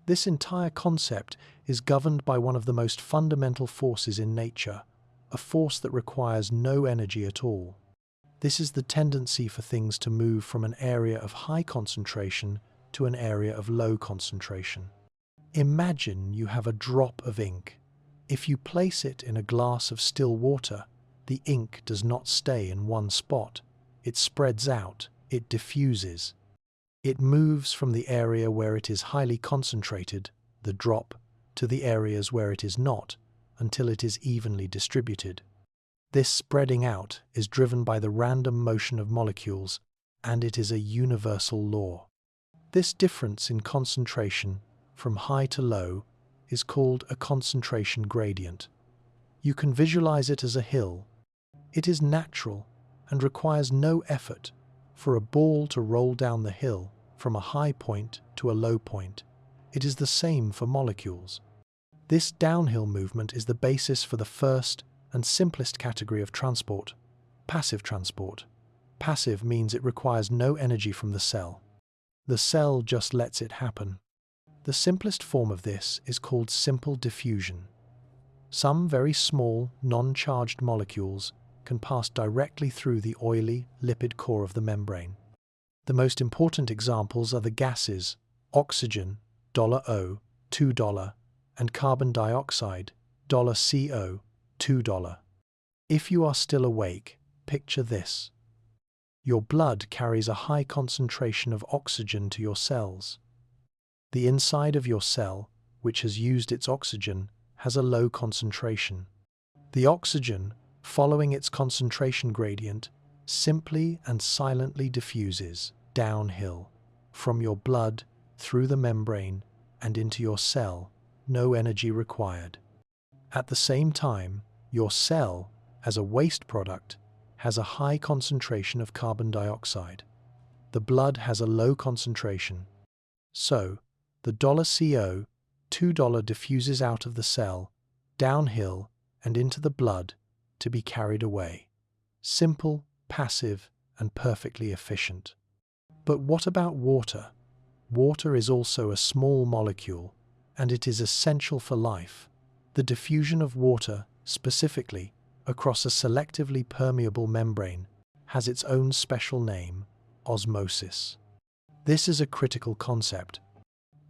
This entire concept is governed by one of the most fundamental forces in nature, a force that requires no energy at all. This is the tendency for things to move from an area of high concentration to an area of low concentration. Imagine you have a drop of ink. If you place it in a glass of still water, the ink does not stay in one spot. It spreads out, it diffuses. It moves from the area where it is highly concentrated, the drop, to the areas where it is not, until it is evenly distributed. This spreading out is driven by the random motion of molecules, and it is a universal law. This difference in concentration, from high to low, is called a concentration gradient. You can visualize it as a hill. It is natural and requires no effort for a ball to roll down the hill from a high point to a low point. It is the same for molecules. This downhill movement is the basis for the first and simplest category of transport, passive transport. Passive means it requires no energy from the cell. The cell just lets it happen. The simplest form of this is called simple diffusion. Some very small, non-charged molecules can pass directly through the oily, lipid core of the membrane. The most important examples are the gases oxygen, $O, $2, and carbon dioxide, $CO, $2. If you are still awake, picture this. Your blood carries a high concentration of oxygen to your cells. The inside of your cell, which has used its oxygen, has a low concentration. The oxygen, following its concentration gradient, simply and silently diffuses downhill from your blood through the membrane and into your cell, no energy required. At the same time, your cell, as a waste product, has a high concentration of carbon dioxide. The blood has a low concentration. So, the $CO, $2 diffuses out of the cell, downhill and into the blood to be carried away. Simple, passive, and perfectly efficient. But what about water? Water is also a small molecule, and it is essential for life. The diffusion of water, specifically, across a selectively permeable membrane, has its own special name, osmosis. This is a critical concept.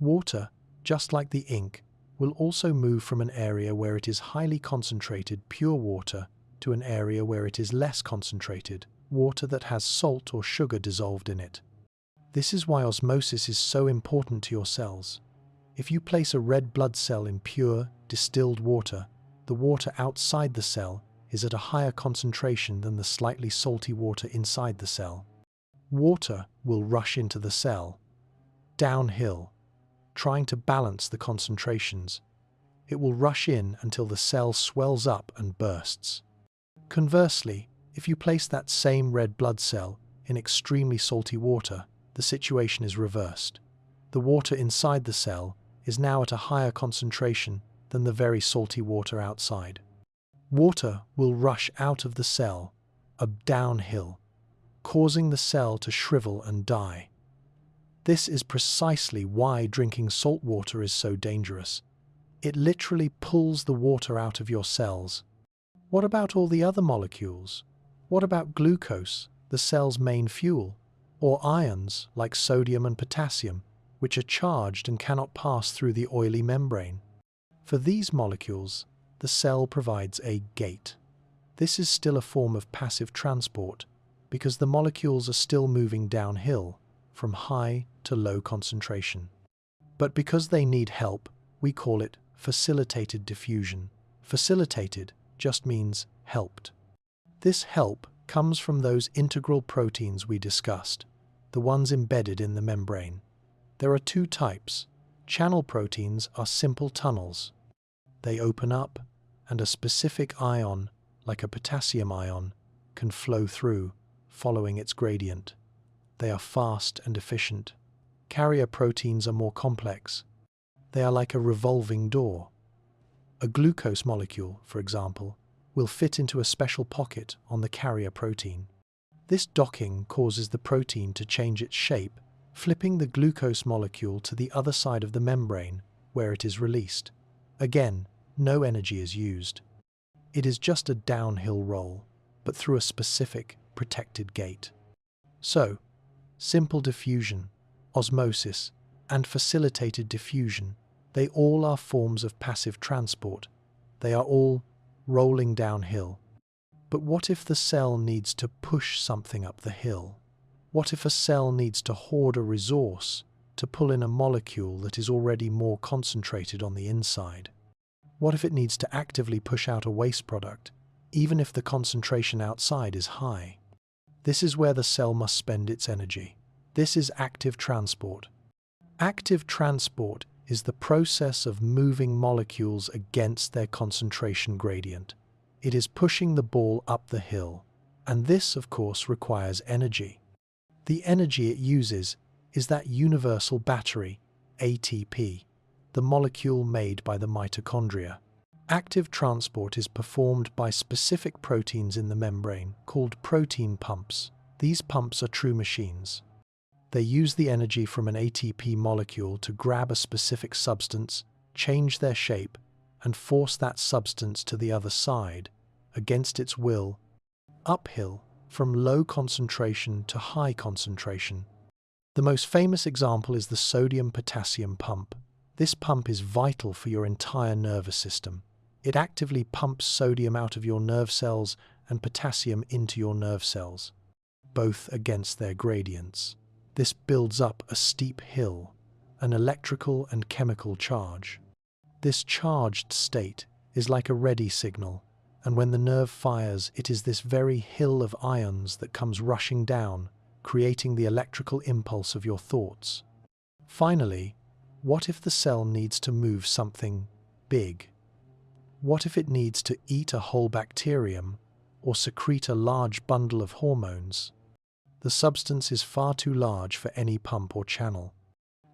Water, just like the ink, will also move from an area where it is highly concentrated pure water to an area where it is less concentrated, water that has salt or sugar dissolved in it. This is why osmosis is so important to your cells. If you place a red blood cell in pure, distilled water, the water outside the cell is at a higher concentration than the slightly salty water inside the cell. Water will rush into the cell, downhill, trying to balance the concentrations. It will rush in until the cell swells up and bursts. Conversely, if you place that same red blood cell in extremely salty water, the situation is reversed. The water inside the cell is now at a higher concentration than the very salty water outside. Water will rush out of the cell, downhill, causing the cell to shrivel and die. This is precisely why drinking salt water is so dangerous. It literally pulls the water out of your cells. What about all the other molecules? What about glucose, the cell's main fuel? Or ions, like sodium and potassium, which are charged and cannot pass through the oily membrane? For these molecules, the cell provides a gate. This is still a form of passive transport, because the molecules are still moving downhill, from high to low concentration. But because they need help, we call it facilitated diffusion. Facilitated just means helped. This help comes from those integral proteins we discussed, the ones embedded in the membrane. There are two types. Channel proteins are simple tunnels. They open up, and a specific ion, like a potassium ion, can flow through, following its gradient. They are fast and efficient. Carrier proteins are more complex. They are like a revolving door. A glucose molecule, for example, will fit into a special pocket on the carrier protein. This docking causes the protein to change its shape, flipping the glucose molecule to the other side of the membrane, where it is released. Again, no energy is used. It is just a downhill roll, but through a specific, protected gate. So, simple diffusion, osmosis, and facilitated diffusion, they all are forms of passive transport. They are all rolling downhill. But what if the cell needs to push something up the hill? What if a cell needs to hoard a resource to pull in a molecule that is already more concentrated on the inside? What if it needs to actively push out a waste product, even if the concentration outside is high? This is where the cell must spend its energy. This is active transport. Active transport is the process of moving molecules against their concentration gradient. It is pushing the ball up the hill, and this, of course, requires energy. The energy it uses is that universal battery, ATP, the molecule made by the mitochondria. Active transport is performed by specific proteins in the membrane called protein pumps. These pumps are true machines. They use the energy from an ATP molecule to grab a specific substance, change their shape, and force that substance to the other side, against its will, uphill, from low concentration to high concentration. The most famous example is the sodium-potassium pump. This pump is vital for your entire nervous system. It actively pumps sodium out of your nerve cells and potassium into your nerve cells, both against their gradients. This builds up a steep hill, an electrical and chemical charge. This charged state is like a ready signal, and when the nerve fires, it is this very hill of ions that comes rushing down, creating the electrical impulse of your thoughts. Finally, what if the cell needs to move something big? What if it needs to eat a whole bacterium or secrete a large bundle of hormones? The substance is far too large for any pump or channel.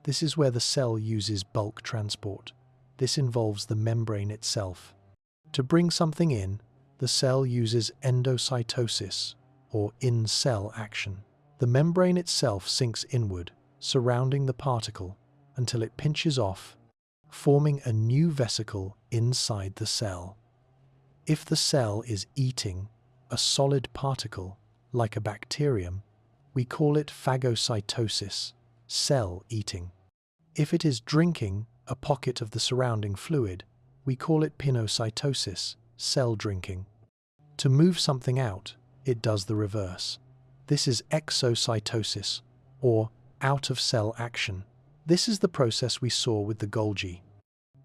This is where the cell uses bulk transport. This involves the membrane itself. To bring something in, the cell uses endocytosis, or in-cell action. The membrane itself sinks inward, surrounding the particle, until it pinches off, forming a new vesicle inside the cell. If the cell is eating a solid particle, like a bacterium, we call it phagocytosis, cell eating. If it is drinking a pocket of the surrounding fluid, we call it pinocytosis, cell drinking. To move something out, it does the reverse. This is exocytosis, or out-of-cell action. This is the process we saw with the Golgi.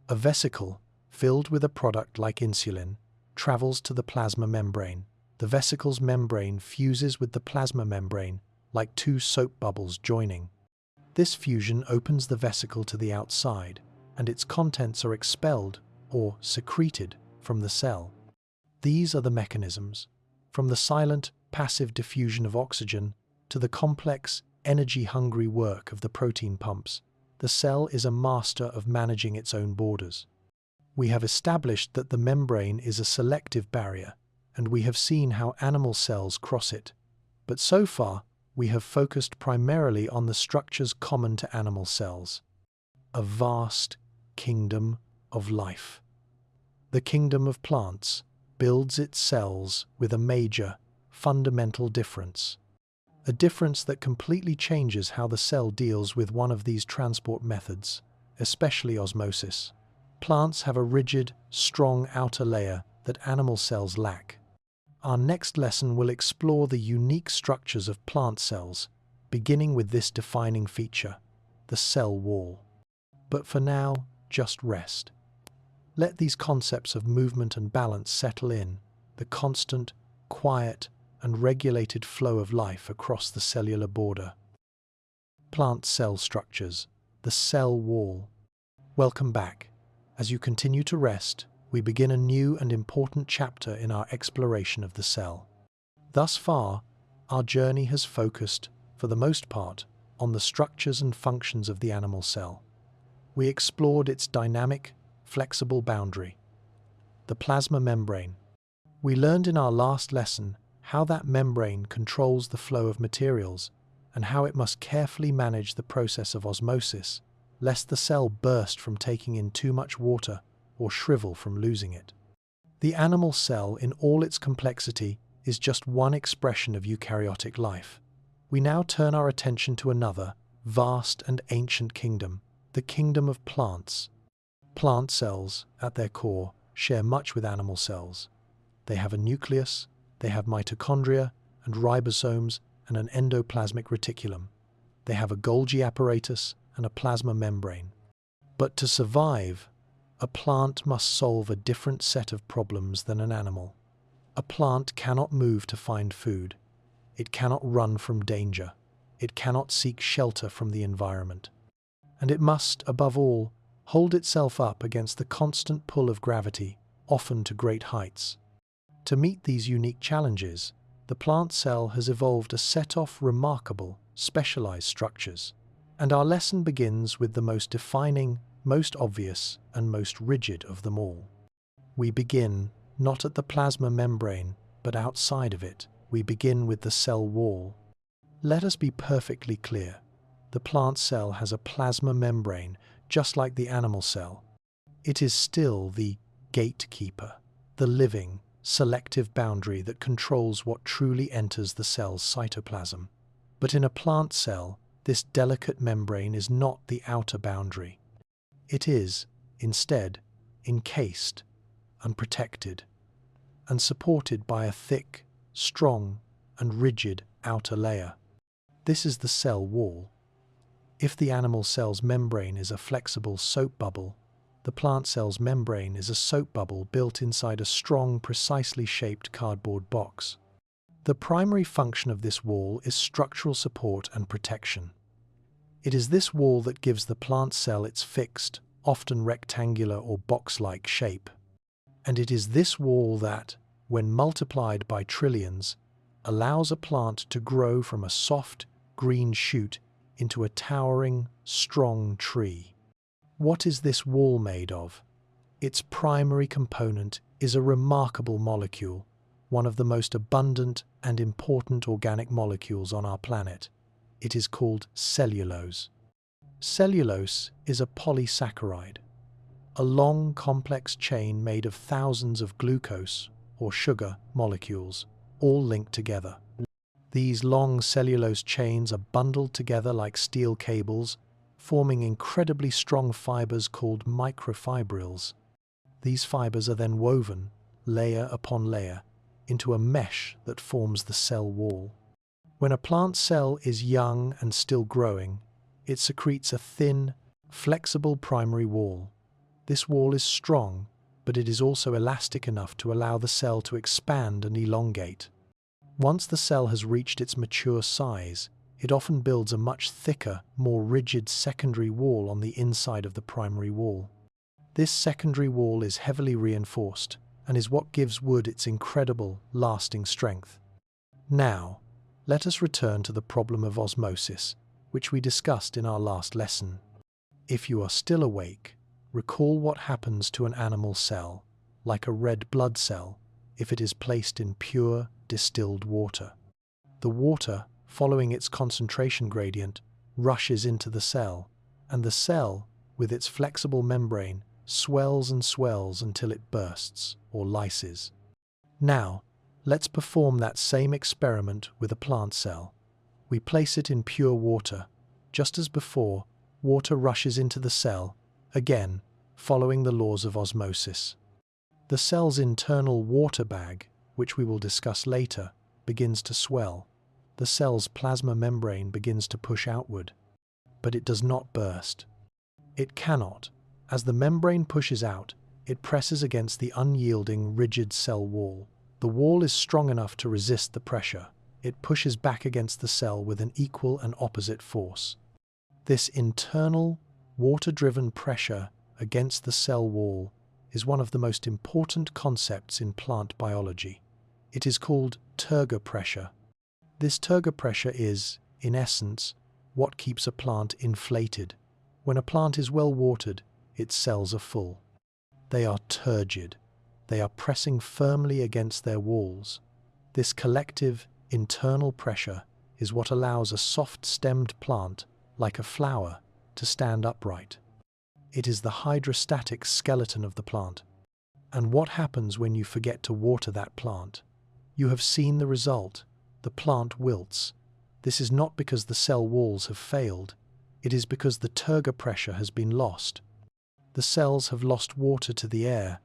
A vesicle, filled with a product like insulin, travels to the plasma membrane. The vesicle's membrane fuses with the plasma membrane, like two soap bubbles joining. This fusion opens the vesicle to the outside, and its contents are expelled, or secreted, from the cell. These are the mechanisms, from the silent, passive diffusion of oxygen to the complex, energy-hungry work of the protein pumps. The cell is a master of managing its own borders. We have established that the membrane is a selective barrier, and we have seen how animal cells cross it. But so far, we have focused primarily on the structures common to animal cells. A vast kingdom of life. The kingdom of plants builds its cells with a major, fundamental difference. A difference that completely changes how the cell deals with one of these transport methods, especially osmosis. Plants have a rigid, strong outer layer that animal cells lack. Our next lesson will explore the unique structures of plant cells, beginning with this defining feature, the cell wall. But for now, just rest. Let these concepts of movement and balance settle in, the constant, quiet, and regulated flow of life across the cellular border. Plant cell structures, the cell wall. Welcome back. As you continue to rest, we begin a new and important chapter in our exploration of the cell. Thus far, our journey has focused, for the most part, on the structures and functions of the animal cell. We explored its dynamic, flexible boundary, the plasma membrane. We learned in our last lesson how that membrane controls the flow of materials and how it must carefully manage the process of osmosis, lest the cell burst from taking in too much water or shrivel from losing it. The animal cell, in all its complexity, is just one expression of eukaryotic life. We now turn our attention to another, vast and ancient kingdom, the kingdom of plants. Plant cells, at their core, share much with animal cells. They have a nucleus, they have mitochondria and ribosomes and an endoplasmic reticulum. They have a Golgi apparatus and a plasma membrane. But to survive, a plant must solve a different set of problems than an animal. A plant cannot move to find food. It cannot run from danger. It cannot seek shelter from the environment. And it must, above all, hold itself up against the constant pull of gravity, often to great heights. To meet these unique challenges, the plant cell has evolved a set of remarkable, specialized structures. And our lesson begins with the most defining, most obvious, and most rigid of them all. We begin not at the plasma membrane, but outside of it. We begin with the cell wall. Let us be perfectly clear. the plant cell has a plasma membrane, just like the animal cell. It is still the gatekeeper, the living, selective boundary that controls what truly enters the cell's cytoplasm. But in a plant cell, this delicate membrane is not the outer boundary. It is, instead, encased, unprotected, and supported by a thick, strong, and rigid outer layer. This is the cell wall. If the animal cell's membrane is a flexible soap bubble, the plant cell's membrane is a soap bubble built inside a strong, precisely shaped cardboard box. The primary function of this wall is structural support and protection. It is this wall that gives the plant cell its fixed, often rectangular or box-like shape. And it is this wall that, when multiplied by trillions, allows a plant to grow from a soft, green shoot into a towering, strong tree. What is this wall made of? Its primary component is a remarkable molecule, one of the most abundant and important organic molecules on our planet. It is called cellulose. Cellulose is a polysaccharide, a long, complex chain made of thousands of glucose, or sugar, molecules, all linked together. These long cellulose chains are bundled together like steel cables, forming incredibly strong fibers called microfibrils. These fibers are then woven, layer upon layer, into a mesh that forms the cell wall. When a plant cell is young and still growing, it secretes a thin, flexible primary wall. This wall is strong, but it is also elastic enough to allow the cell to expand and elongate. Once the cell has reached its mature size, it often builds a much thicker, more rigid secondary wall on the inside of the primary wall. This secondary wall is heavily reinforced and is what gives wood its incredible, lasting strength. Now, let us return to the problem of osmosis, which we discussed in our last lesson. If you are still awake, recall what happens to an animal cell, like a red blood cell, if it is placed in pure, distilled water. The water, following its concentration gradient, rushes into the cell, and the cell, with its flexible membrane, swells and swells until it bursts, or lyses. Now, let's perform that same experiment with a plant cell. We place it in pure water. Just as before, water rushes into the cell, again, following the laws of osmosis. The cell's internal water bag, which we will discuss later, begins to swell. The cell's plasma membrane begins to push outward, but it does not burst. It cannot. As the membrane pushes out, it presses against the unyielding, rigid cell wall. The wall is strong enough to resist the pressure. It pushes back against the cell with an equal and opposite force. This internal, water-driven pressure against the cell wall is one of the most important concepts in plant biology. It is called turgor pressure. This turgor pressure is, in essence, what keeps a plant inflated. When a plant is well watered, its cells are full. They are turgid. They are pressing firmly against their walls. This collective, internal pressure is what allows a soft-stemmed plant, like a flower, to stand upright. It is the hydrostatic skeleton of the plant. And what happens when you forget to water that plant? You have seen the result. The plant wilts. This is not because the cell walls have failed. It is because the turgor pressure has been lost. The cells have lost water to the air.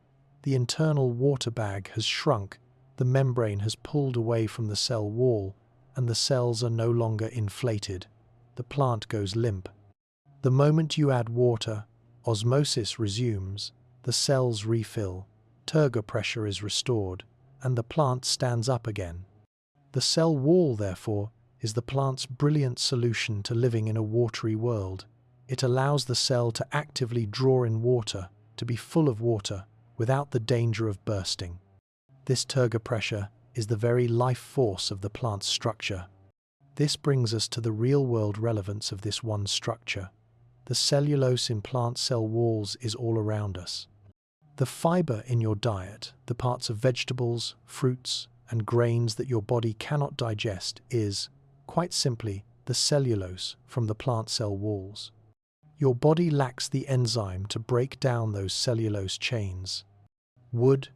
The internal water bag has shrunk. The membrane has pulled away from the cell wall, and the cells are no longer inflated. The plant goes limp. The moment you add water, osmosis resumes, the cells refill, turgor pressure is restored, and the plant stands up again. The cell wall, therefore, is the plant's brilliant solution to living in a watery world. It allows the cell to actively draw in water, to be full of water, without the danger of bursting. This turgor pressure is the very life force of the plant's structure. This brings us to the real-world relevance of this one structure. The cellulose in plant cell walls is all around us. The fiber in your diet, the parts of vegetables, fruits, and grains that your body cannot digest is, quite simply, the cellulose from the plant cell walls. Your body lacks the enzyme to break down those cellulose chains. Wood,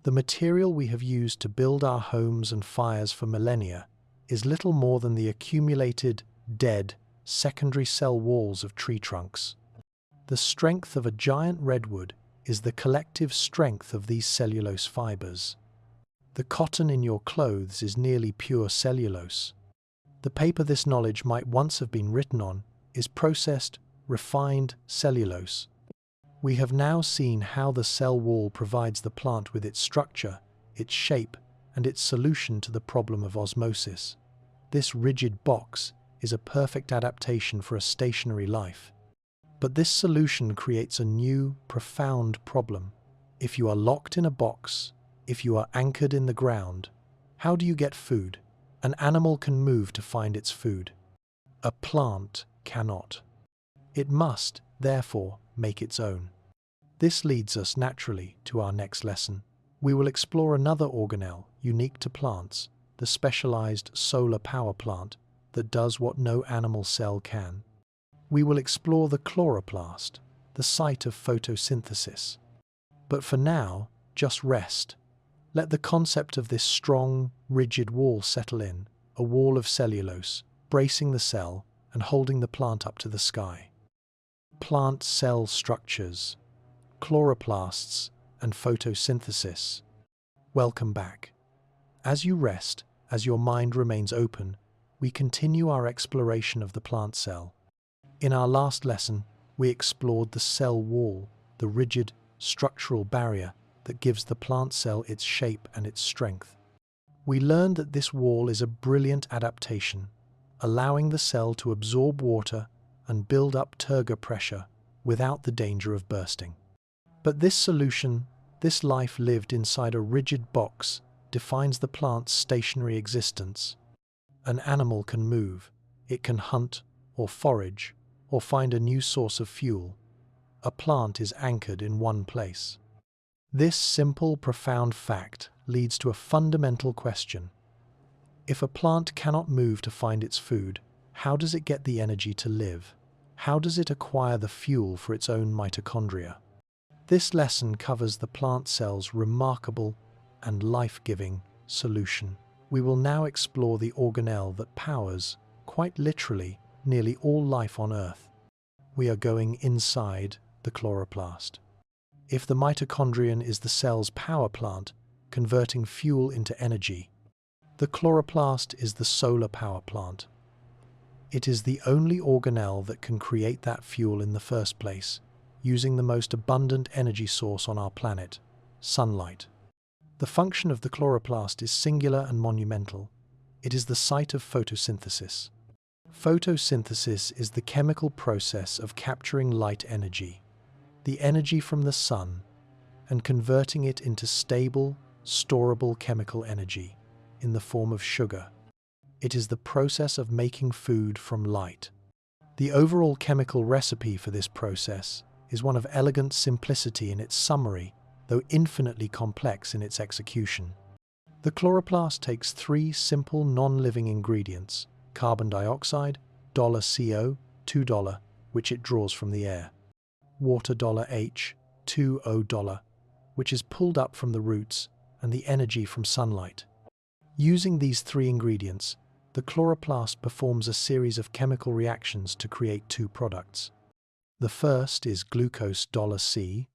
the material we have used to build our homes and fires for millennia, is little more than the accumulated, dead, secondary cell walls of tree trunks. The strength of a giant redwood is the collective strength of these cellulose fibers. The cotton in your clothes is nearly pure cellulose. The paper this knowledge might once have been written on is processed, refined cellulose. We have now seen how the cell wall provides the plant with its structure, its shape, and its solution to the problem of osmosis. This rigid box is a perfect adaptation for a stationary life. But this solution creates a new, profound problem. If you are locked in a box, if you are anchored in the ground, how do you get food? An animal can move to find its food. A plant cannot. It must, therefore, make its own. This leads us naturally to our next lesson. We will explore another organelle unique to plants, the specialized solar power plant that does what no animal cell can. We will explore the chloroplast, the site of photosynthesis. But for now, just rest. Let the concept of this strong, rigid wall settle in, a wall of cellulose, bracing the cell and holding the plant up to the sky. Plant cell structures, chloroplasts, and photosynthesis. Welcome back. As you rest, as your mind remains open, we continue our exploration of the plant cell. In our last lesson, we explored the cell wall, the rigid, structural barrier that gives the plant cell its shape and its strength. We learned that this wall is a brilliant adaptation, allowing the cell to absorb water and build up turgor pressure without the danger of bursting. But this solution, this life lived inside a rigid box, defines the plant's stationary existence. An animal can move, it can hunt or forage or find a new source of fuel. A plant is anchored in one place. This simple, profound fact leads to a fundamental question. If a plant cannot move to find its food, how does it get the energy to live? How does it acquire the fuel for its own mitochondria? This lesson covers the plant cell's remarkable and life-giving solution. We will now explore the organelle that powers, quite literally, nearly all life on Earth. We are going inside the chloroplast. If the mitochondrion is the cell's power plant, converting fuel into energy, the chloroplast is the solar power plant. It is the only organelle that can create that fuel in the first place, using the most abundant energy source on our planet, sunlight. The function of the chloroplast is singular and monumental. It is the site of photosynthesis. Photosynthesis is the chemical process of capturing light energy, the energy from the sun, and converting it into stable, storable chemical energy in the form of sugar. It is the process of making food from light. The overall chemical recipe for this process is one of elegant simplicity in its summary, though infinitely complex in its execution. The chloroplast takes three simple non-living ingredients: carbon dioxide, $CO, $2, which it draws from the air; water $H, $2O, which is pulled up from the roots, and the energy from sunlight. Using these three ingredients, the chloroplast performs a series of chemical reactions to create two products. The first is glucose $C,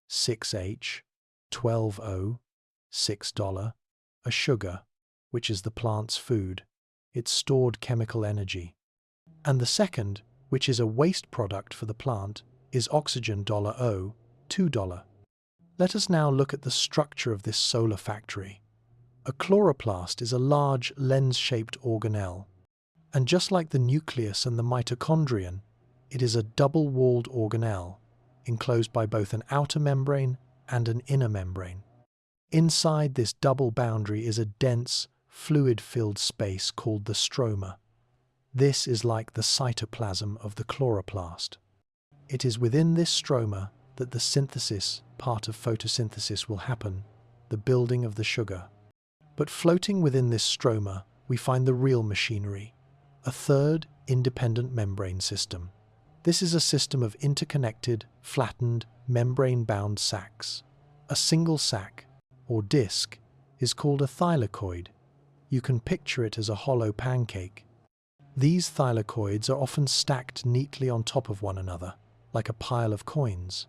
6H, 12O, $6, a sugar, which is the plant's food, its stored chemical energy. And the second, which is a waste product for the plant, is oxygen $O, $2. Let us now look at the structure of this solar factory. A chloroplast is a large lens-shaped organelle, and just like the nucleus and the mitochondrion, it is a double-walled organelle, enclosed by both an outer membrane and an inner membrane. Inside this double boundary is a dense, fluid-filled space called the stroma. This is like the cytoplasm of the chloroplast. It is within this stroma that the synthesis, part of photosynthesis, will happen, the building of the sugar. But floating within this stroma, we find the real machinery, a third, light-independent membrane system. This is a system of interconnected, flattened, membrane-bound sacs. A single sac, or disc, is called a thylakoid. You can picture it as a hollow pancake. These thylakoids are often stacked neatly on top of one another, like a pile of coins.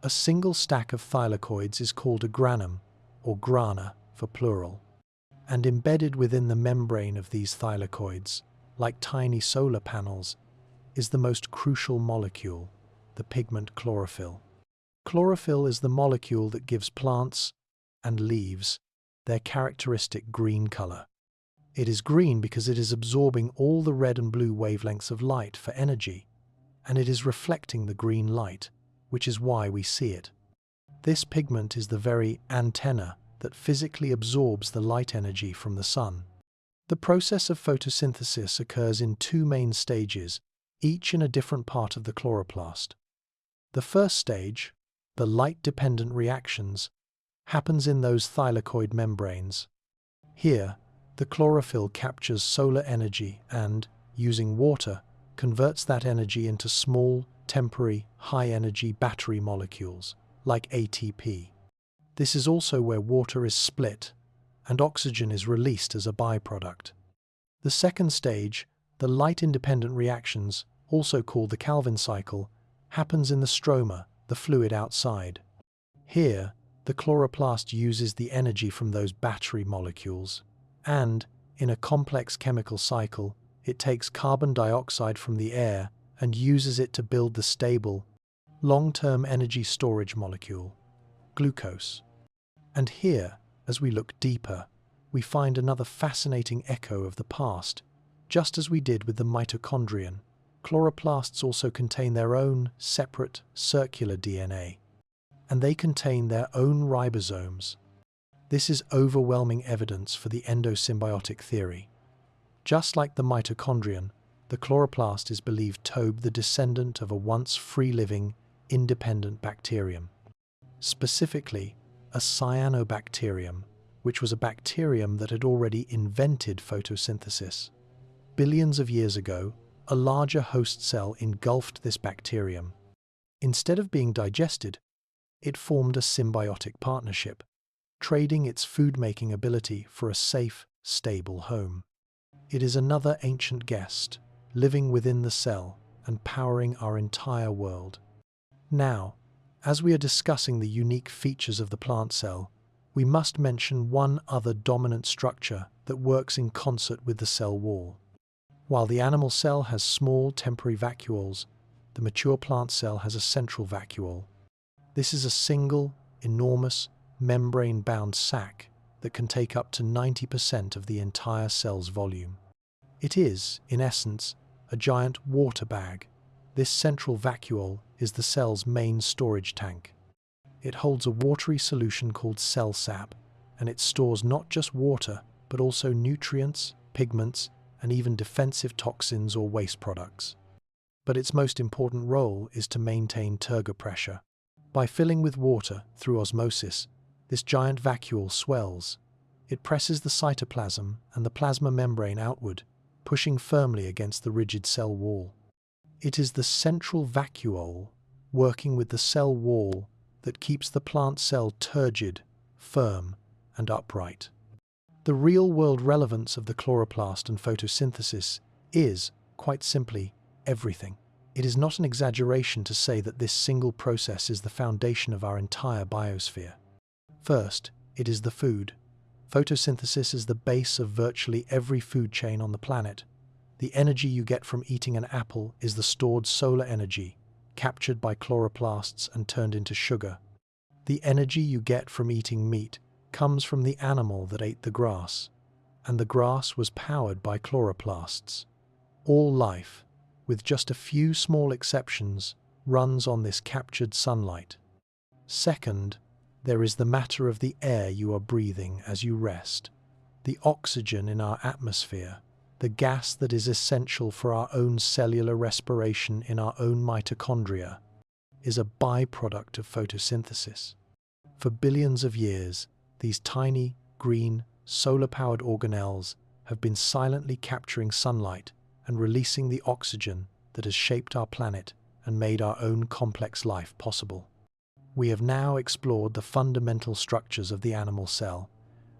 A single stack of thylakoids is called a granum, or grana for plural. And embedded within the membrane of these thylakoids, like tiny solar panels, is the most crucial molecule, the pigment chlorophyll. Chlorophyll is the molecule that gives plants and leaves their characteristic green color. It is green because it is absorbing all the red and blue wavelengths of light for energy, and it is reflecting the green light, which is why we see it. This pigment is the very antenna that physically absorbs the light energy from the sun. The process of photosynthesis occurs in two main stages, each in a different part of the chloroplast. The first stage, the light-dependent reactions, happens in those thylakoid membranes. Here, the chlorophyll captures solar energy and, using water, converts that energy into small, temporary, high-energy battery molecules, like ATP. This is also where water is split and oxygen is released as a byproduct. The second stage, the light-independent reactions, also called the Calvin cycle, happens in the stroma, the fluid outside. Here, the chloroplast uses the energy from those battery molecules, and, in a complex chemical cycle, it takes carbon dioxide from the air and uses it to build the stable, long-term energy storage molecule, glucose. And here, as we look deeper, we find another fascinating echo of the past. Just as we did with the mitochondrion, chloroplasts also contain their own separate circular DNA, and they contain their own ribosomes. This is overwhelming evidence for the endosymbiotic theory. Just like the mitochondrion, the chloroplast is believed to be the descendant of a once free-living, independent bacterium. Specifically, a cyanobacterium, which was a bacterium that had already invented photosynthesis. Billions of years ago, a larger host cell engulfed this bacterium. Instead of being digested, it formed a symbiotic partnership, trading its food-making ability for a safe, stable home. It is another ancient guest, living within the cell and powering our entire world. Now, as we are discussing the unique features of the plant cell, we must mention one other dominant structure that works in concert with the cell wall. While the animal cell has small temporary vacuoles, the mature plant cell has a central vacuole. This is a single, enormous, membrane-bound sac that can take up to 90% of the entire cell's volume. It is, in essence, a giant water bag. This central vacuole is the cell's main storage tank. It holds a watery solution called cell sap, and it stores not just water, but also nutrients, pigments, and even defensive toxins or waste products. But its most important role is to maintain turgor pressure. By filling with water through osmosis, this giant vacuole swells. It presses the cytoplasm and the plasma membrane outward, pushing firmly against the rigid cell wall. It is the central vacuole, working with the cell wall, that keeps the plant cell turgid, firm, and upright. The real-world relevance of the chloroplast and photosynthesis is, quite simply, everything. It is not an exaggeration to say that this single process is the foundation of our entire biosphere. First, it is the food. Photosynthesis is the base of virtually every food chain on the planet. The energy you get from eating an apple is the stored solar energy, captured by chloroplasts and turned into sugar. The energy you get from eating meat comes from the animal that ate the grass, and the grass was powered by chloroplasts. All life, with just a few small exceptions, runs on this captured sunlight. Second, there is the matter of the air you are breathing as you rest. The oxygen in our atmosphere, the gas that is essential for our own cellular respiration in our own mitochondria, is a byproduct of photosynthesis. For billions of years, these tiny, green, solar-powered organelles have been silently capturing sunlight and releasing the oxygen that has shaped our planet and made our own complex life possible. We have now explored the fundamental structures of the animal cell,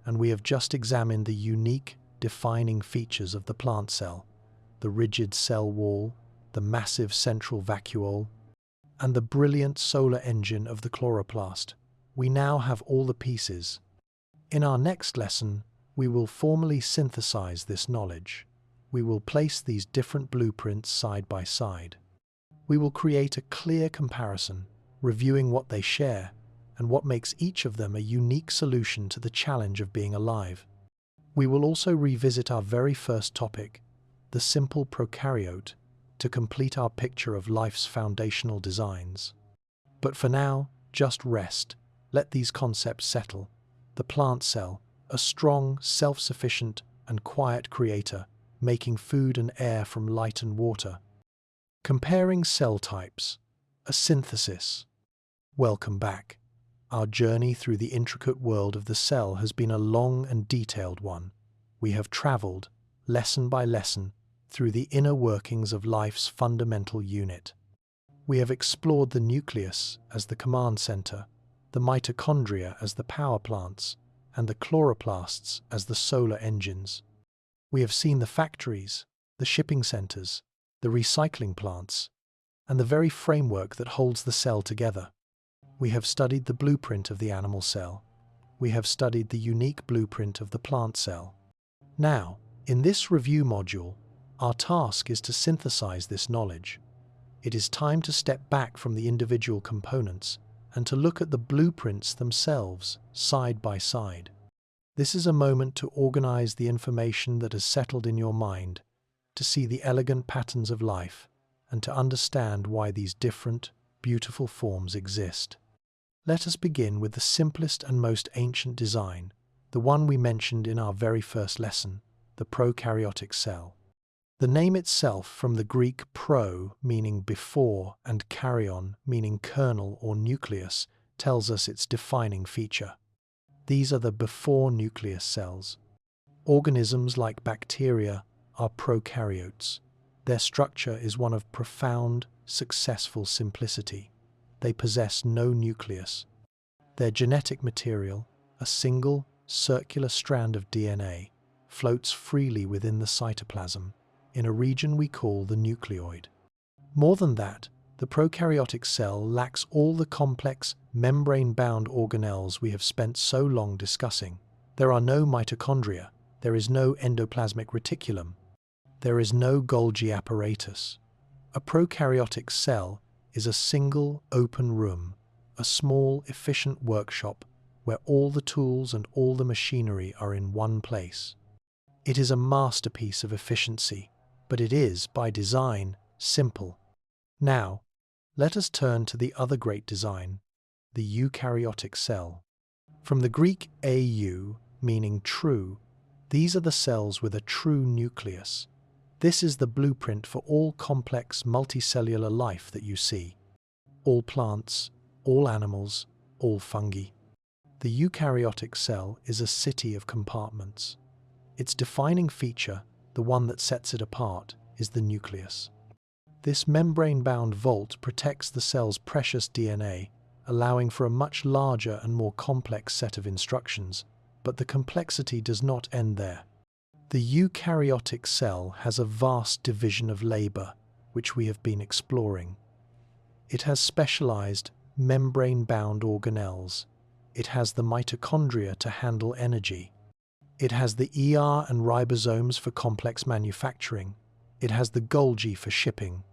and we have just examined the unique, defining features of the plant cell: the rigid cell wall, the massive central vacuole, and the brilliant solar engine of the chloroplast. We now have all the pieces. In our next lesson, we will formally synthesize this knowledge. We will place these different blueprints side by side. We will create a clear comparison, reviewing what they share and what makes each of them a unique solution to the challenge of being alive. We will also revisit our very first topic, the simple prokaryote, to complete our picture of life's foundational designs. But for now, just rest. Let these concepts settle. The plant cell, a strong, self-sufficient, and quiet creator, making food and air from light and water. Comparing cell types, a synthesis. Welcome back. Our journey through the intricate world of the cell has been a long and detailed one. We have traveled, lesson by lesson, through the inner workings of life's fundamental unit. We have explored the nucleus as the command center, the mitochondria as the power plants, and the chloroplasts as the solar engines. We have seen the factories, the shipping centers, the recycling plants, and the very framework that holds the cell together. We have studied the blueprint of the animal cell. We have studied the unique blueprint of the plant cell. Now, in this review module, our task is to synthesize this knowledge. It is time to step back from the individual components and to look at the blueprints themselves, side by side. This is a moment to organize the information that has settled in your mind, to see the elegant patterns of life, and to understand why these different, beautiful forms exist. Let us begin with the simplest and most ancient design, the one we mentioned in our very first lesson, the prokaryotic cell. The name itself, from the Greek pro, meaning before, and karyon, meaning kernel or nucleus, tells us its defining feature. These are the before nucleus cells. Organisms like bacteria are prokaryotes. Their structure is one of profound, successful simplicity. They possess no nucleus. Their genetic material, a single, circular strand of DNA, floats freely within the cytoplasm, in a region we call the nucleoid. More than that, the prokaryotic cell lacks all the complex, membrane-bound organelles we have spent so long discussing. There are no mitochondria, there is no endoplasmic reticulum, there is no Golgi apparatus. A prokaryotic cell is a single, open room, a small, efficient workshop where all the tools and all the machinery are in one place. It is a masterpiece of efficiency, but it is, by design, simple. Now, let us turn to the other great design, the eukaryotic cell. From the Greek eu, meaning true, these are the cells with a true nucleus. This is the blueprint for all complex multicellular life that you see. All plants, all animals, all fungi. The eukaryotic cell is a city of compartments. Its defining feature, the one that sets it apart, is the nucleus. This membrane-bound vault protects the cell's precious DNA, allowing for a much larger and more complex set of instructions, but the complexity does not end there. The eukaryotic cell has a vast division of labor, which we have been exploring. It has specialized, membrane-bound organelles. It has the mitochondria to handle energy. It has the ER and ribosomes for complex manufacturing. It has the Golgi for shipping.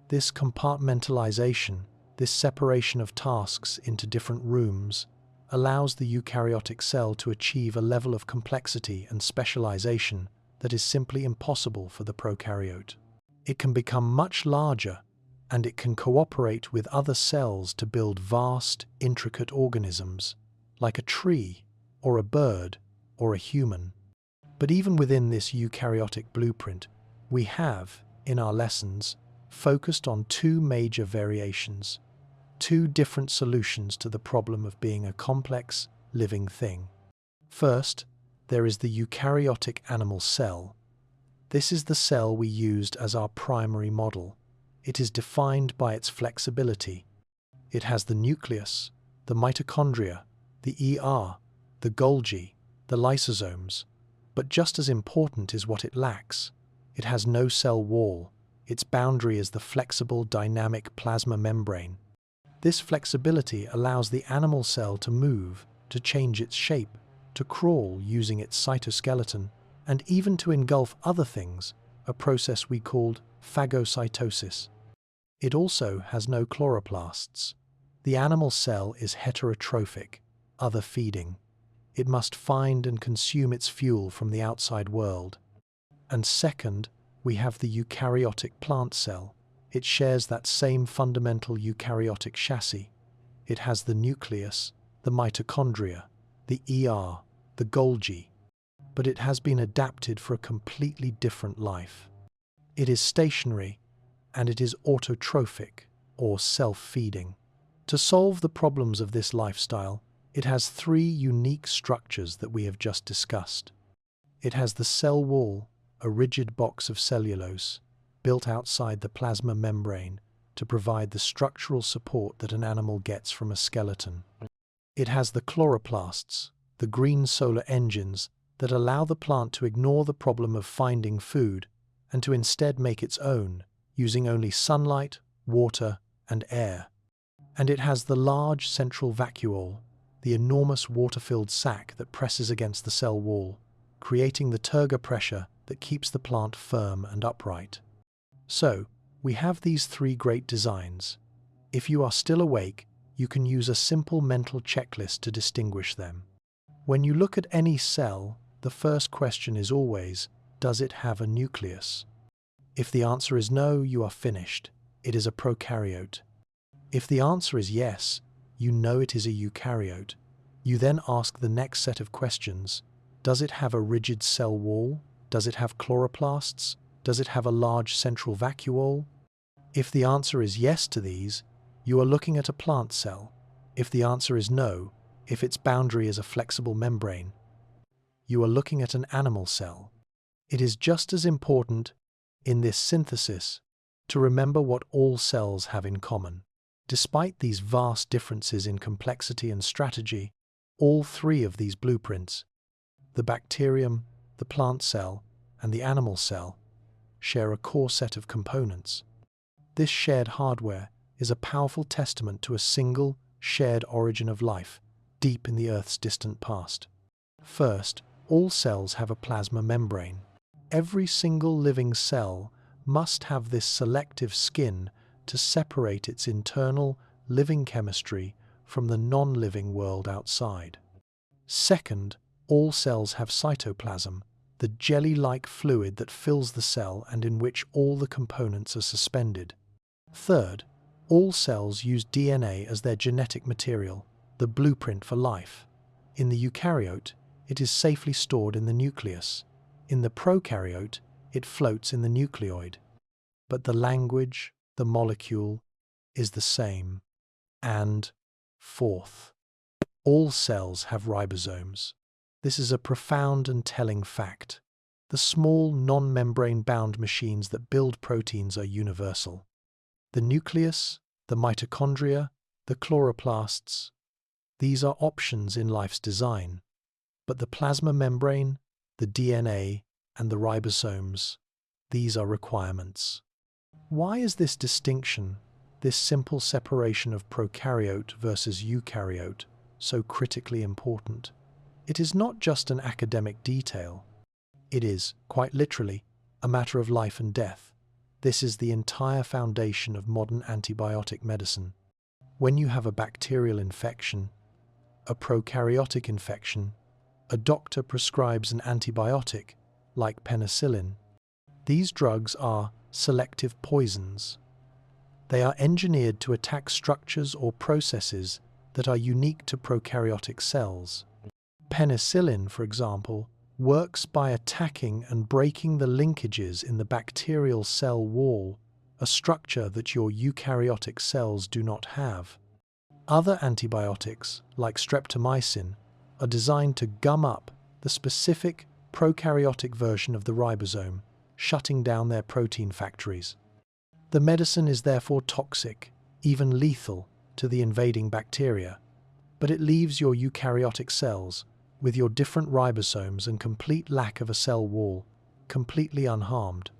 This compartmentalization, this separation of tasks into different rooms, allows the eukaryotic cell to achieve a level of complexity and specialization that is simply impossible for the prokaryote. It can become much larger, and it can cooperate with other cells to build vast, intricate organisms, like a tree, or a bird, or a human. But even within this eukaryotic blueprint, we have, in our lessons, focused on two major variations, two different solutions to the problem of being a complex, living thing. First, there is the eukaryotic animal cell. This is the cell we used as our primary model. It is defined by its flexibility. It has the nucleus, the mitochondria, the the Golgi, the lysosomes. But just as important is what it lacks. It has no cell wall. Its boundary is the flexible, dynamic plasma membrane. This flexibility allows the animal cell to move, to change its shape, to crawl using its cytoskeleton, and even to engulf other things, a process we called phagocytosis. It also has no chloroplasts. The animal cell is heterotrophic, other feeding. It must find and consume its fuel from the outside world. And second, we have the eukaryotic plant cell. It shares that same fundamental eukaryotic chassis. It has the nucleus, the mitochondria, the the Golgi, but it has been adapted for a completely different life. It is stationary, and it is autotrophic, or self-feeding. To solve the problems of this lifestyle, it has three unique structures that we have just discussed. It has the cell wall, a rigid box of cellulose, built outside the plasma membrane to provide the structural support that an animal gets from a skeleton. It has the chloroplasts, the green solar engines that allow the plant to ignore the problem of finding food and to instead make its own, using only sunlight, water, and air. And it has the large central vacuole, the enormous water-filled sac that presses against the cell wall, creating the turgor pressure that keeps the plant firm and upright. So, we have these three great designs. If you are still awake, you can use a simple mental checklist to distinguish them. When you look at any cell, the first question is always, does it have a nucleus? If the answer is no, you are finished. It is a prokaryote. If the answer is yes, you know it is a eukaryote. You then ask the next set of questions. Does it have a rigid cell wall? Does it have chloroplasts? Does it have a large central vacuole? If the answer is yes to these, you are looking at a plant cell. If the answer is no, if its boundary is a flexible membrane, you are looking at an animal cell. It is just as important, in this synthesis, to remember what all cells have in common. Despite these vast differences in complexity and strategy, all three of these blueprints, the bacterium, the plant cell, and the animal cell, share a core set of components. This shared hardware is a powerful testament to a single, shared origin of life, deep in the Earth's distant past. First, all cells have a plasma membrane. Every single living cell must have this selective skin to separate its internal, living chemistry from the non-living world outside. Second, all cells have cytoplasm, the jelly-like fluid that fills the cell and in which all the components are suspended. Third, all cells use DNA as their genetic material, the blueprint for life. In the eukaryote, it is safely stored in the nucleus. In the prokaryote, it floats in the nucleoid. But the language, the molecule, is the same. And fourth, all cells have ribosomes. This is a profound and telling fact. The small, non-membrane-bound machines that build proteins are universal. The nucleus, the mitochondria, the chloroplasts, these are options in life's design. But the plasma membrane, the DNA, and the ribosomes, these are requirements. Why is this distinction, this simple separation of prokaryote versus eukaryote, so critically important? It is not just an academic detail. It is, quite literally, a matter of life and death. This is the entire foundation of modern antibiotic medicine. When you have a bacterial infection, a prokaryotic infection, a doctor prescribes an antibiotic, like penicillin. These drugs are selective poisons. They are engineered to attack structures or processes that are unique to prokaryotic cells. Penicillin, for example, works by attacking and breaking the linkages in the bacterial cell wall, a structure that your eukaryotic cells do not have. Other antibiotics, like streptomycin, are designed to gum up the specific prokaryotic version of the ribosome, shutting down their protein factories. The medicine is therefore toxic, even lethal, to the invading bacteria, but it leaves your eukaryotic cells, with your different ribosomes and complete lack of a cell wall, completely unharmed.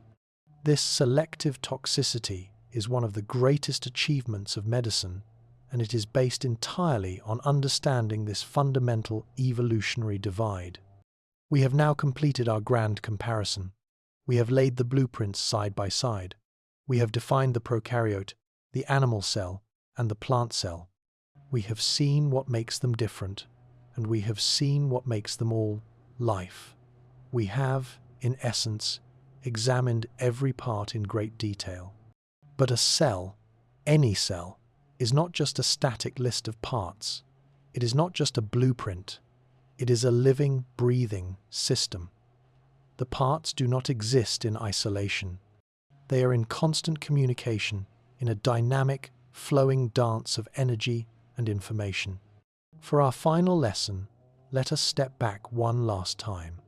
This selective toxicity is one of the greatest achievements of medicine, and it is based entirely on understanding this fundamental evolutionary divide. We have now completed our grand comparison. We have laid the blueprints side by side. We have defined the prokaryote, the animal cell, and the plant cell. We have seen what makes them different, and we have seen what makes them all life. We have, in essence, examined every part in great detail. But a cell, any cell, is not just a static list of parts. It is not just a blueprint. It is a living, breathing system. The parts do not exist in isolation. They are in constant communication, in a dynamic, flowing dance of energy and information. For our final lesson, let us step back one last time.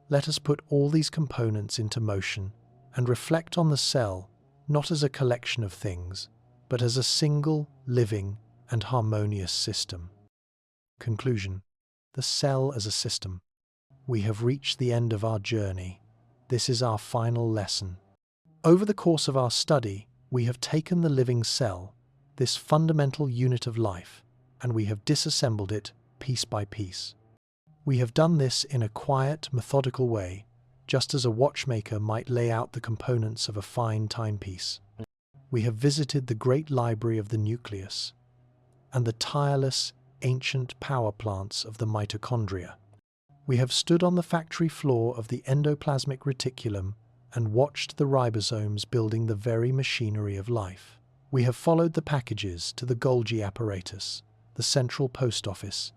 Let us put all these components into motion and reflect on the cell not as a collection of things, but as a single, living, and harmonious system. Conclusion: the cell as a system. We have reached the end of our journey. This is our final lesson. Over the course of our study, we have taken the living cell, this fundamental unit of life, and we have disassembled it piece by piece. We have done this in a quiet, methodical way, just as a watchmaker might lay out the components of a fine timepiece. We have visited the great library of the nucleus and the tireless, ancient power plants of the mitochondria. We have stood on the factory floor of the endoplasmic reticulum and watched the ribosomes building the very machinery of life. We have followed the packages to the Golgi apparatus, the central post office,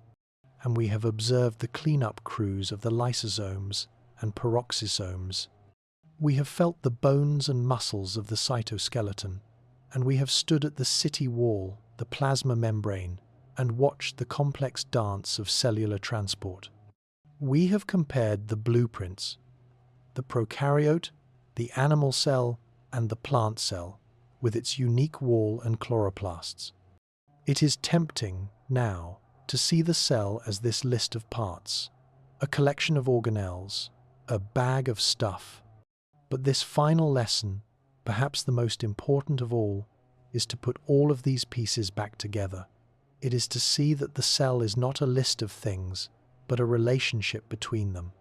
and we have observed the cleanup crews of the lysosomes and peroxisomes. We have felt the bones and muscles of the cytoskeleton, and we have stood at the city wall, the plasma membrane, and watched the complex dance of cellular transport. We have compared the blueprints, the prokaryote, the animal cell, and the plant cell, with its unique wall and chloroplasts. It is tempting, now, to see the cell as this list of parts, a collection of organelles, a bag of stuff. But this final lesson, perhaps the most important of all, is to put all of these pieces back together. It is to see that the cell is not a list of things, but a relationship between them.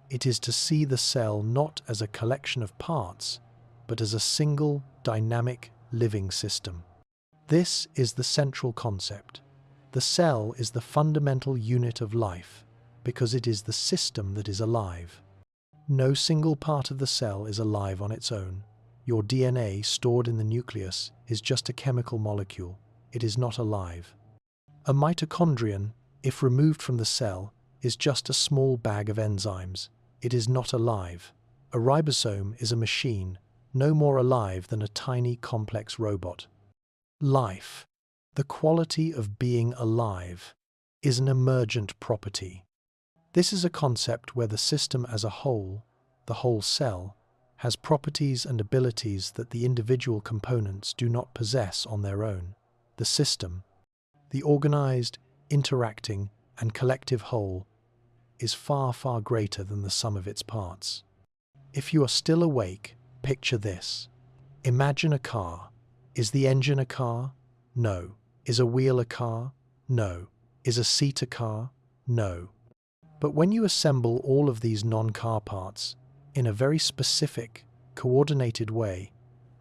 It is to see the cell not as a collection of parts, but as a single, dynamic, living system. This is the central concept. The cell is the fundamental unit of life, because it is the system that is alive. No single part of the cell is alive on its own. Your DNA stored in the nucleus is just a chemical molecule. It is not alive. A mitochondrion, if removed from the cell, is just a small bag of enzymes. It is not alive. A ribosome is a machine, no more alive than a tiny, complex robot. Life, the quality of being alive, is an emergent property. This is a concept where the system as a whole, the whole cell, has properties and abilities that the individual components do not possess on their own. The system, the organized, interacting, and collective whole, is far, far greater than the sum of its parts. If you are still awake, picture this. Imagine a car. Is the engine a car? No. Is a wheel a car? No. Is a seat a car? No. But when you assemble all of these non-car parts in a very specific, coordinated way,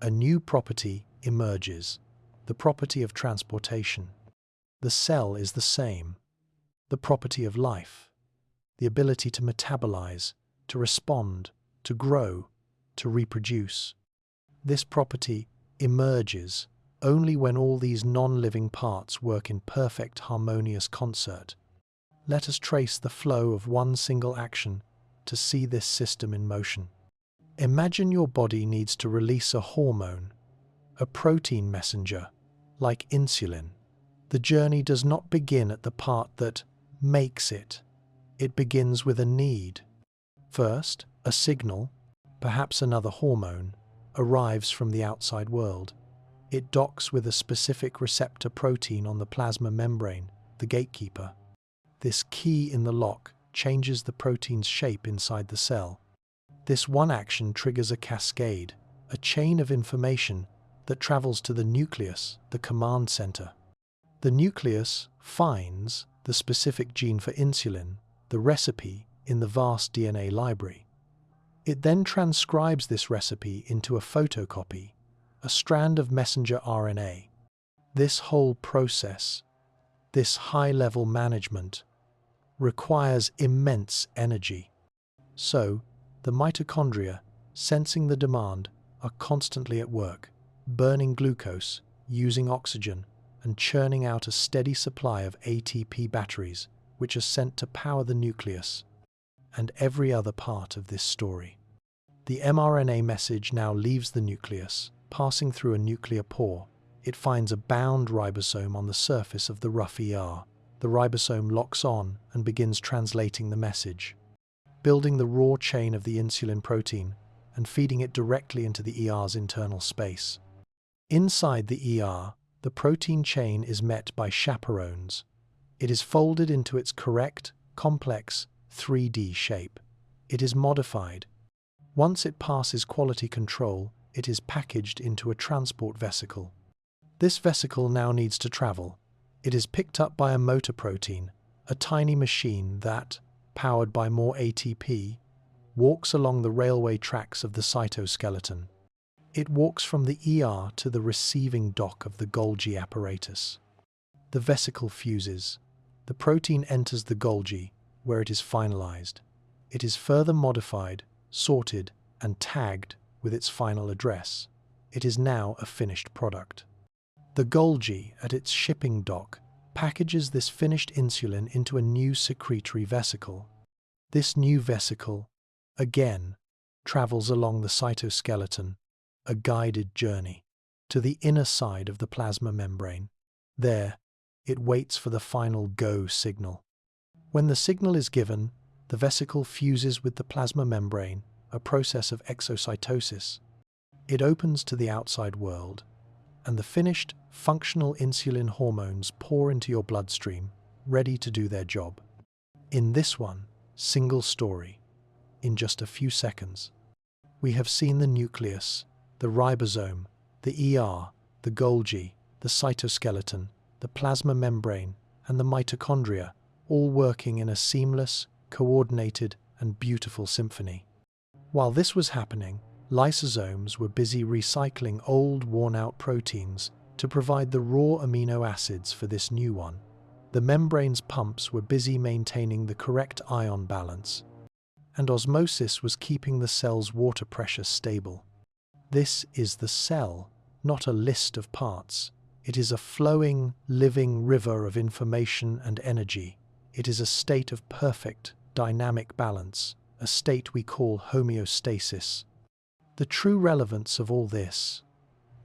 a new property emerges, the property of transportation. The cell is the same, the property of life, the ability to metabolize, to respond, to grow, to reproduce. This property emerges only when all these non-living parts work in perfect harmonious concert. Let us trace the flow of one single action to see this system in motion. Imagine your body needs to release a hormone, a protein messenger, like insulin. The journey does not begin at the part that makes it. It begins with a need. First, a signal, perhaps another hormone, arrives from the outside world. It docks with a specific receptor protein on the plasma membrane, the gatekeeper. This key in the lock changes the protein's shape inside the cell. This one action triggers a cascade, a chain of information that travels to the nucleus, the command center. The nucleus finds the specific gene for insulin, the recipe in the vast DNA library. It then transcribes this recipe into a photocopy, a strand of messenger RNA. This whole process, this high-level management, requires immense energy. So, the mitochondria, sensing the demand, are constantly at work, burning glucose, using oxygen, and churning out a steady supply of ATP batteries, which are sent to power the nucleus and every other part of this story. The mRNA message now leaves the nucleus, passing through a nuclear pore. It finds a bound ribosome on the surface of the rough ER. The ribosome locks on and begins translating the message, building the raw chain of the insulin protein and feeding it directly into the ER's internal space. Inside the ER, the protein chain is met by chaperones. It is folded into its correct, complex 3D shape. It is modified. Once it passes quality control, it is packaged into a transport vesicle. This vesicle now needs to travel. It is picked up by a motor protein, a tiny machine that, powered by more ATP, walks along the railway tracks of the cytoskeleton. It walks from the ER to the receiving dock of the Golgi apparatus. The vesicle fuses. The protein enters the Golgi, where it is finalized. It is further modified, sorted, and tagged with its final address. It is now a finished product. The Golgi, at its shipping dock, packages this finished insulin into a new secretory vesicle. This new vesicle, again, travels along the cytoskeleton, a guided journey, to the inner side of the plasma membrane. There, it waits for the final go signal. When the signal is given, the vesicle fuses with the plasma membrane, a process of exocytosis. It opens to the outside world, and the finished, functional insulin hormones pour into your bloodstream, ready to do their job. In this one, single story, in just a few seconds, we have seen the nucleus, the ribosome, the ER, the Golgi, the cytoskeleton, the plasma membrane, and the mitochondria, all working in a seamless, coordinated, and beautiful symphony. While this was happening, lysosomes were busy recycling old, worn-out proteins to provide the raw amino acids for this new one. The membrane's pumps were busy maintaining the correct ion balance, and osmosis was keeping the cell's water pressure stable. This is the cell, not a list of parts. It is a flowing, living river of information and energy. It is a state of perfect, dynamic balance, a state we call homeostasis. The true relevance of all this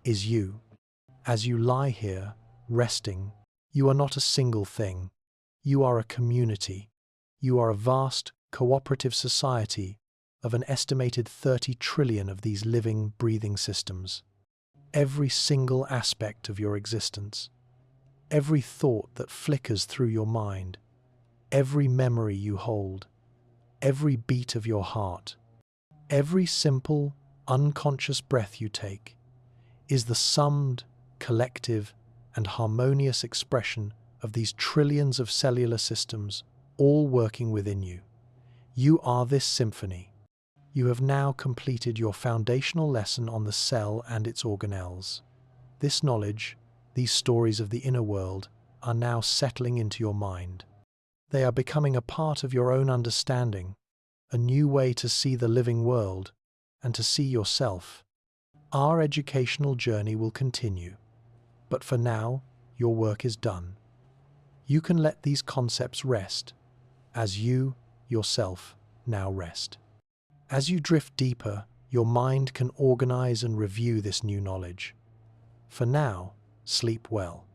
is you. As you lie here, resting, you are not a single thing. You are a community. You are a vast, cooperative society of an estimated 30 trillion of these living, breathing systems. Every single aspect of your existence, every thought that flickers through your mind, every memory you hold, every beat of your heart, every simple, unconscious breath you take, is the summed, collective, and harmonious expression of these trillions of cellular systems, all working within you. You are this symphony. You have now completed your foundational lesson on the cell and its organelles. This knowledge, these stories of the inner world, are now settling into your mind. They are becoming a part of your own understanding, a new way to see the living world and to see yourself. Our educational journey will continue, but for now, your work is done. You can let these concepts rest, as you, yourself, now rest. As you drift deeper, your mind can organize and review this new knowledge. For now, sleep well.